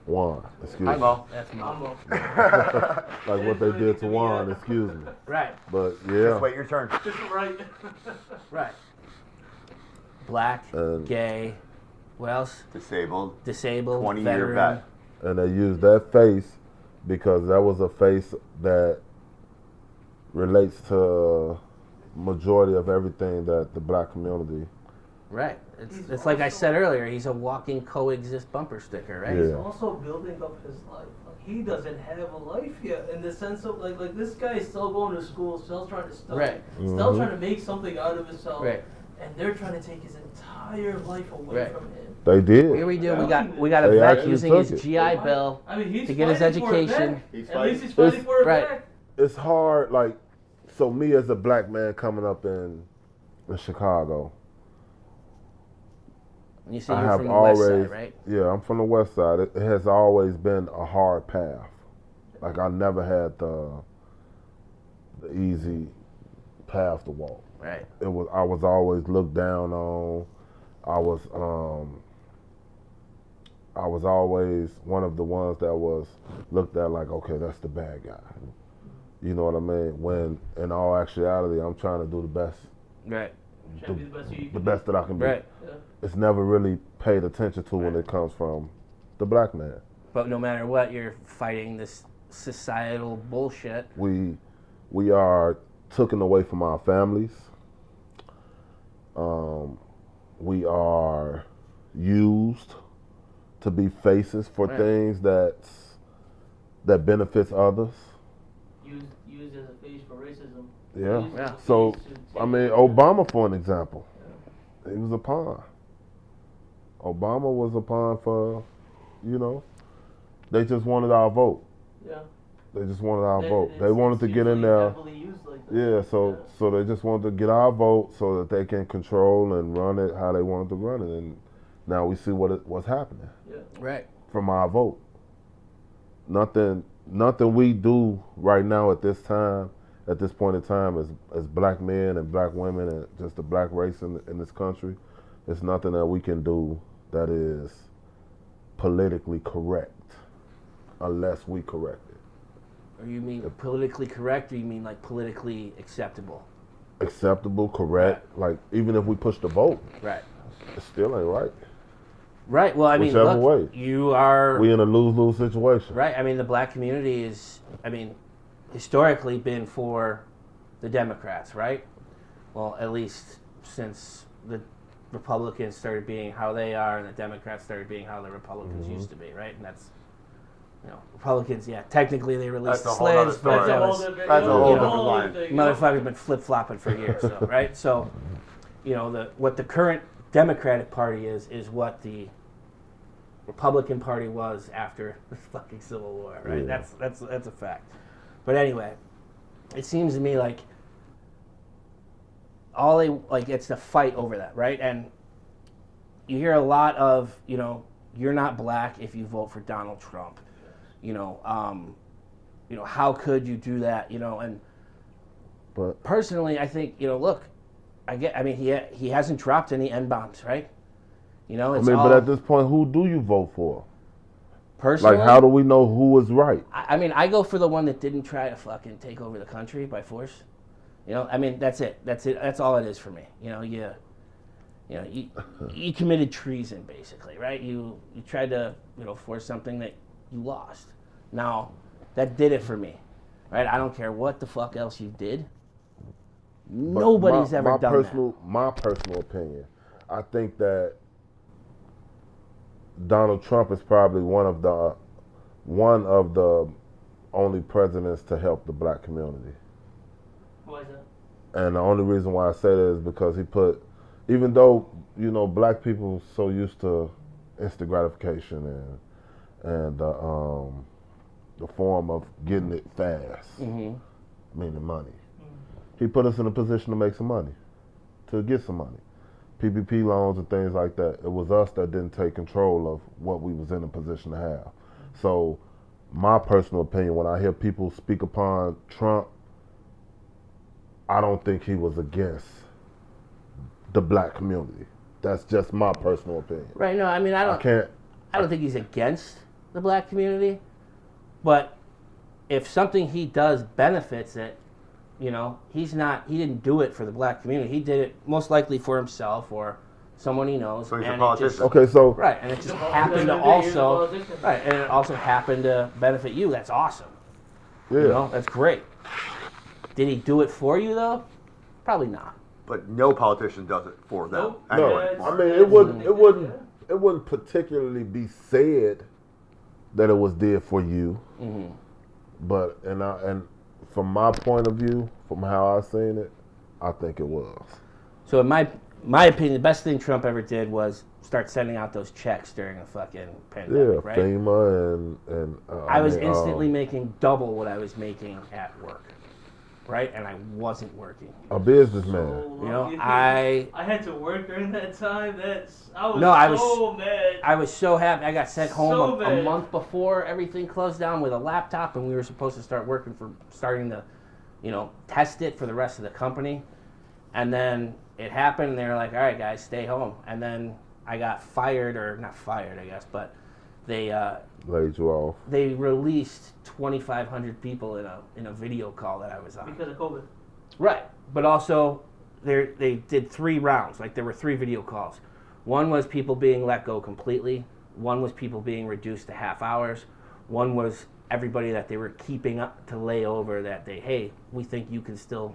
Juan, excuse Hi, me. Mo. That's Mo. Like what they did to Juan, excuse me. Right. But yeah. Just wait your turn. Just right. Right. Black, gay, what else? Disabled. 20-year veteran. Vet. And they used that face because that was a face that relates to majority of everything that the black community. Right. It's like I said earlier, he's a walking coexist bumper sticker, right? Yeah. He's also building up his life. Like, he doesn't have a life yet, in the sense of like this guy is still going to school, still trying to study, Right. still trying to make something out of himself, Right. and they're trying to take his entire life away Right. from him. They did. Here we do. We got a They vet actually using took his it. GI Bill I mean, he's to get his fighting for it education. back. He's At least he's fighting. fighting for it Right. back. It's hard, like, so me as a black man coming up in Chicago, You say I you're have from the west always, side, right? yeah, I'm from the west side. It has always been a hard path. Like I never had the easy path to walk. Right. I was always looked down on. I was always one of the ones that was looked at like, okay, that's the bad guy. You know what I mean? When in all actuality, I'm trying to do the best. Right. Trying to be the best you The can best that I can be. Right. be. Yeah. It's never really paid attention to when it comes from the black man. But no matter what, you're fighting this societal bullshit. We are taken away from our families. We are used to be faces for Right. things that benefits others. Used as a face for racism. Yeah. Used as a So face to I take mean, away. Obama, for an example, he was a pawn. Obama was a pawn for, they just wanted our vote. Yeah. They just wanted our vote. They It's wanted to get in usually there. heavily used like that. Yeah, so they just wanted to get our vote so that they can control and run it how they wanted to run it. And now we see what's happening Yeah. Right. from our vote. Nothing we do right now at this point in time, as black men and black women and just the black race in this country, it's nothing that we can do that is politically correct unless we correct it. Or you mean politically correct, or you mean like politically acceptable? Acceptable, correct. Like even if we push the vote, Right. it still ain't right. Right. Well, I mean, Whichever look, way. you are We in a lose-lose situation. right. I mean, the black community is, historically been for the Democrats, right? Well, at least since the Republicans started being how they are, and the Democrats started being how the Republicans Mm-hmm. used to be, right? And that's, Republicans. Yeah, technically they released That's the a whole other slaves, but story. that That's was That's a whole different line. motherfuckers been flip flopping for years, so, right? So, what the current Democratic Party is what the Republican Party was after the fucking Civil War, right? Yeah. That's a fact. But anyway, it seems to me like all they like it's the fight over that, right? And you hear a lot of, you're not black if you vote for Donald Trump. How could you do that? And But personally, I think, look, he hasn't dropped any N-bombs, right? but at this point, who do you vote for? Personally, Like, how do we know who is right? I go for the one that didn't try to fucking take over the country by force. That's it. That's all it is for me. You committed treason, basically, right? You tried to, force something that you lost. Now, that did it for me, right? I don't care what the fuck else you did. But Nobody's ever done that. My personal opinion, I think that Donald Trump is probably one of the only presidents to help the black community. Why is that? And the only reason why I say that is because even though, black people so used to instant gratification and the form of getting it fast, meaning money. He put us in a position to make some money, to get some money. PPP loans and things like that. It was us that didn't take control of what we was in a position to have. So my personal opinion, when I hear people speak upon Trump, I don't think he was against the black community. That's just my personal opinion. Right, no, I don't think he's against the black community, but if something he does benefits it, he didn't do it for the black community. He did it most likely for himself or someone he knows. So he's a and politician. Okay, so right, and it just happened to also, right, and it also happened to benefit you. That's awesome. yeah, That's great. Did he do it for you though? Probably not. But no politician does it for them. Nope. Anyway. Yeah, I mean, it wouldn't particularly be said that it was there for you, but and from my point of view, from how I seen it, I think it was. So in my opinion, the best thing Trump ever did was start sending out those checks during a fucking pandemic, right? FEMA and I was instantly making double what I was making at work, right? And I wasn't working. a businessman. I had to work during that time. I was so mad. I was so happy. I got sent home So a bad. month before everything closed down with a laptop, and we were supposed to start starting to, test it for the rest of the company. And then it happened, and they were like, all right, guys, stay home. And then I got fired, or not fired, I guess, but they Laid you off. they released 2,500 people in a video call that I was on. Because of COVID. Right, but also they did 3 rounds. Like there were 3 video calls. One was people being let go completely. One was people being reduced to half hours. One was everybody that they were keeping up to lay over that hey, we think you can still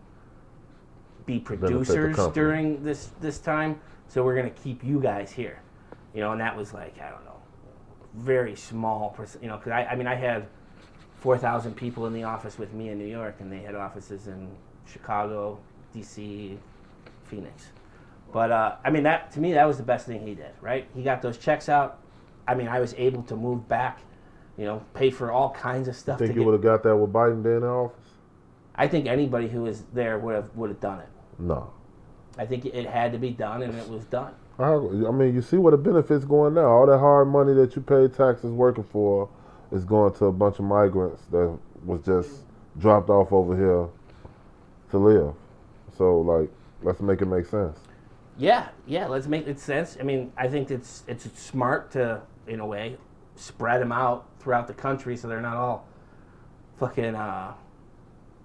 be producers during this time, so we're gonna keep you guys here. And that was like, I don't know, very small percent. Because I had 4,000 people in the office with me in New York, and they had offices in Chicago, DC, Phoenix. But that to me, that was the best thing he did. Right? He got those checks out. I was able to move back, pay for all kinds of stuff. Think you would have got that with Biden being in office? I think anybody who was there would have done it. No. I think it had to be done, and it was done. You see what the benefits going now. All that hard money that you paid taxes working for is going to a bunch of migrants that was just dropped off over here to live. So, let's make it make sense. Yeah, let's make it sense. I think it's smart to, in a way, spread them out throughout the country so they're not all fucking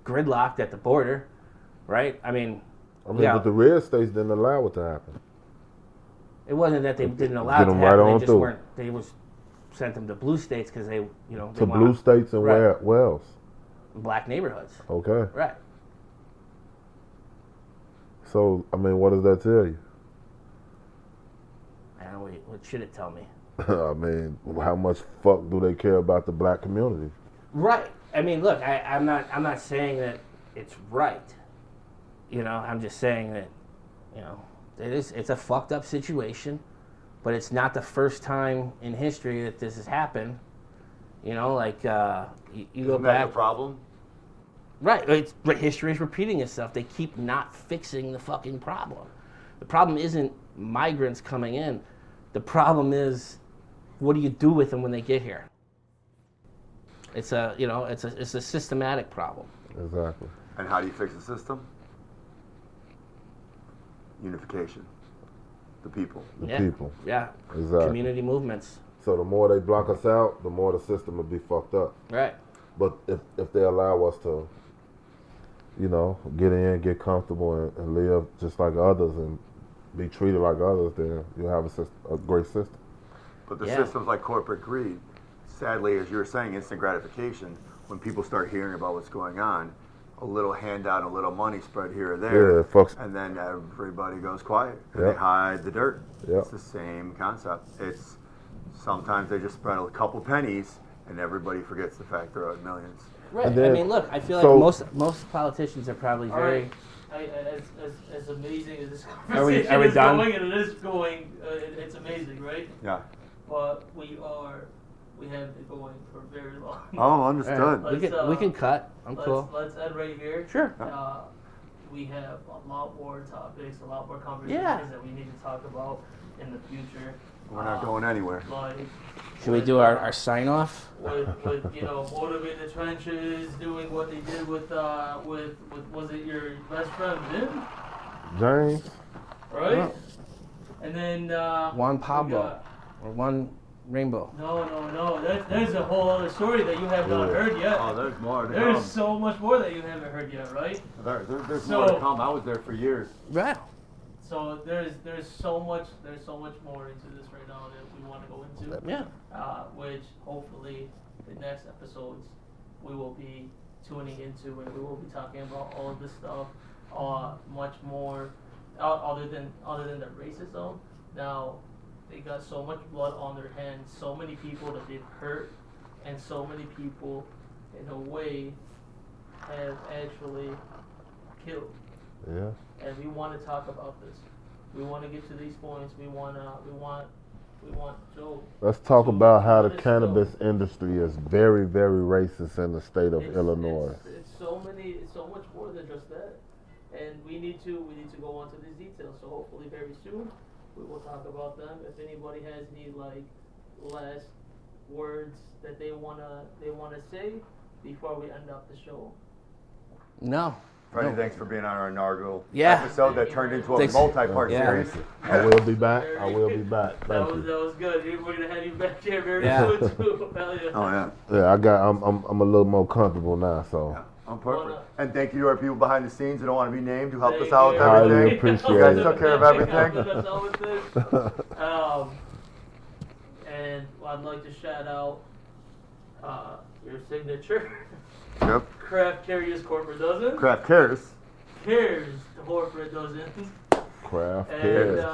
gridlocked at the border, right? But the red states didn't allow it to happen. It wasn't that they didn't allow it to Get 'em happen. right They on just through. weren't. They sent them to blue states because they To blue states and Right. where else? black neighborhoods. Okay. Right. So, what does that tell you? I don't know. What should it tell me? How much fuck do they care about the black community? Right. Look, I'm not saying that it's right. I'm just saying that, it's a fucked up situation. but it's not the first time in history that this has happened. You know, like you go Isn't that back. the problem? Right, history is repeating itself. They keep not fixing the fucking problem. The problem isn't migrants coming in. The problem is, what do you do with them when they get here? It's a systematic problem. Exactly. And how do you fix the system? Unification. The people. The people. Yeah. Exactly. Community movements. So the more they block us out, the more the system will be fucked up. Right. But if they allow us to, get in, get comfortable, and live just like others and be treated like others, then you'll have a great system. But the system's like corporate greed. Sadly, as you were saying, instant gratification, when people start hearing about what's going on, a little handout, a little money spread here or there, Yeah, folks. and then everybody goes quiet. And Yep. they hide the dirt. Yep. It's the same concept. It's sometimes they just spread a couple pennies, and everybody forgets the fact they're owed millions. Right. And then- I mean, look, I feel so- like most politicians are probably All very. right. As amazing as this Are we conversation is done? going, and it is going, it's amazing, right? Yeah. But we have been going for very long. Oh, understood. We can cut. I'm cool. Let's end right here. Sure. We have a lot more topics, a lot more conversations Yeah. that we need to talk about in the future. We're not going anywhere. Like, Should we do our sign off? with motivate the trenches, doing what they did with was it your best friend Vin, James. right? Yeah. And then Juan we Pablo got- or one Rainbow. No. There's a whole other story that you have not heard yet. Oh, there's more to There's so much more that you haven't heard yet, right? There's more to come. I was there for years. Right. So there's so much more into this right now that we want to go into. Yeah. Which hopefully the next episodes we will be tuning into, and we will be talking about all of this stuff, much more, other than the racism. Now they got so much blood on their hands, so many people that they've hurt, and so many people, in a way, have actually killed. Yeah. And we want to talk about this. We want to get to these points. We want Joe. Let's talk to about how the let us cannabis industry is very, very racist in the state of Illinois. It's so much more than just that. And we need to go into these details. So hopefully very soon we will talk about them. If anybody has any last words that they wanna say before we end up the show. No. Freddie, thanks for being on our inaugural Yeah. episode that turned into a Thanks. multi-part Yeah. series. I will be back. I will be back. That Thank you. was good. We're gonna have you back here very Yeah. soon too. Hell yeah. Oh yeah. Yeah, I'm a little more comfortable now, so Yeah, I'm perfect. Wanna- And thank you to our people behind the scenes who don't want to be named, who helped us Thank out with you. Highly everything. appreciate You guys it. took care of everything. Helping us out with this. And I'd like to shout out your signature, Yep. Craft Carriers Corporate Dozen. Craft cares. Cares the Corporate Dozen. craft And cares.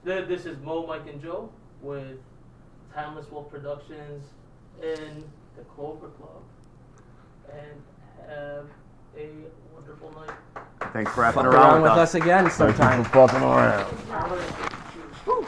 this is Mo, Mike, and Joe with Timeless Wolf Productions in the Clover Club. And have a wonderful night. Thanks for Fuck effing around around with with us. us again Thank you sometime. for fucking around. Woo.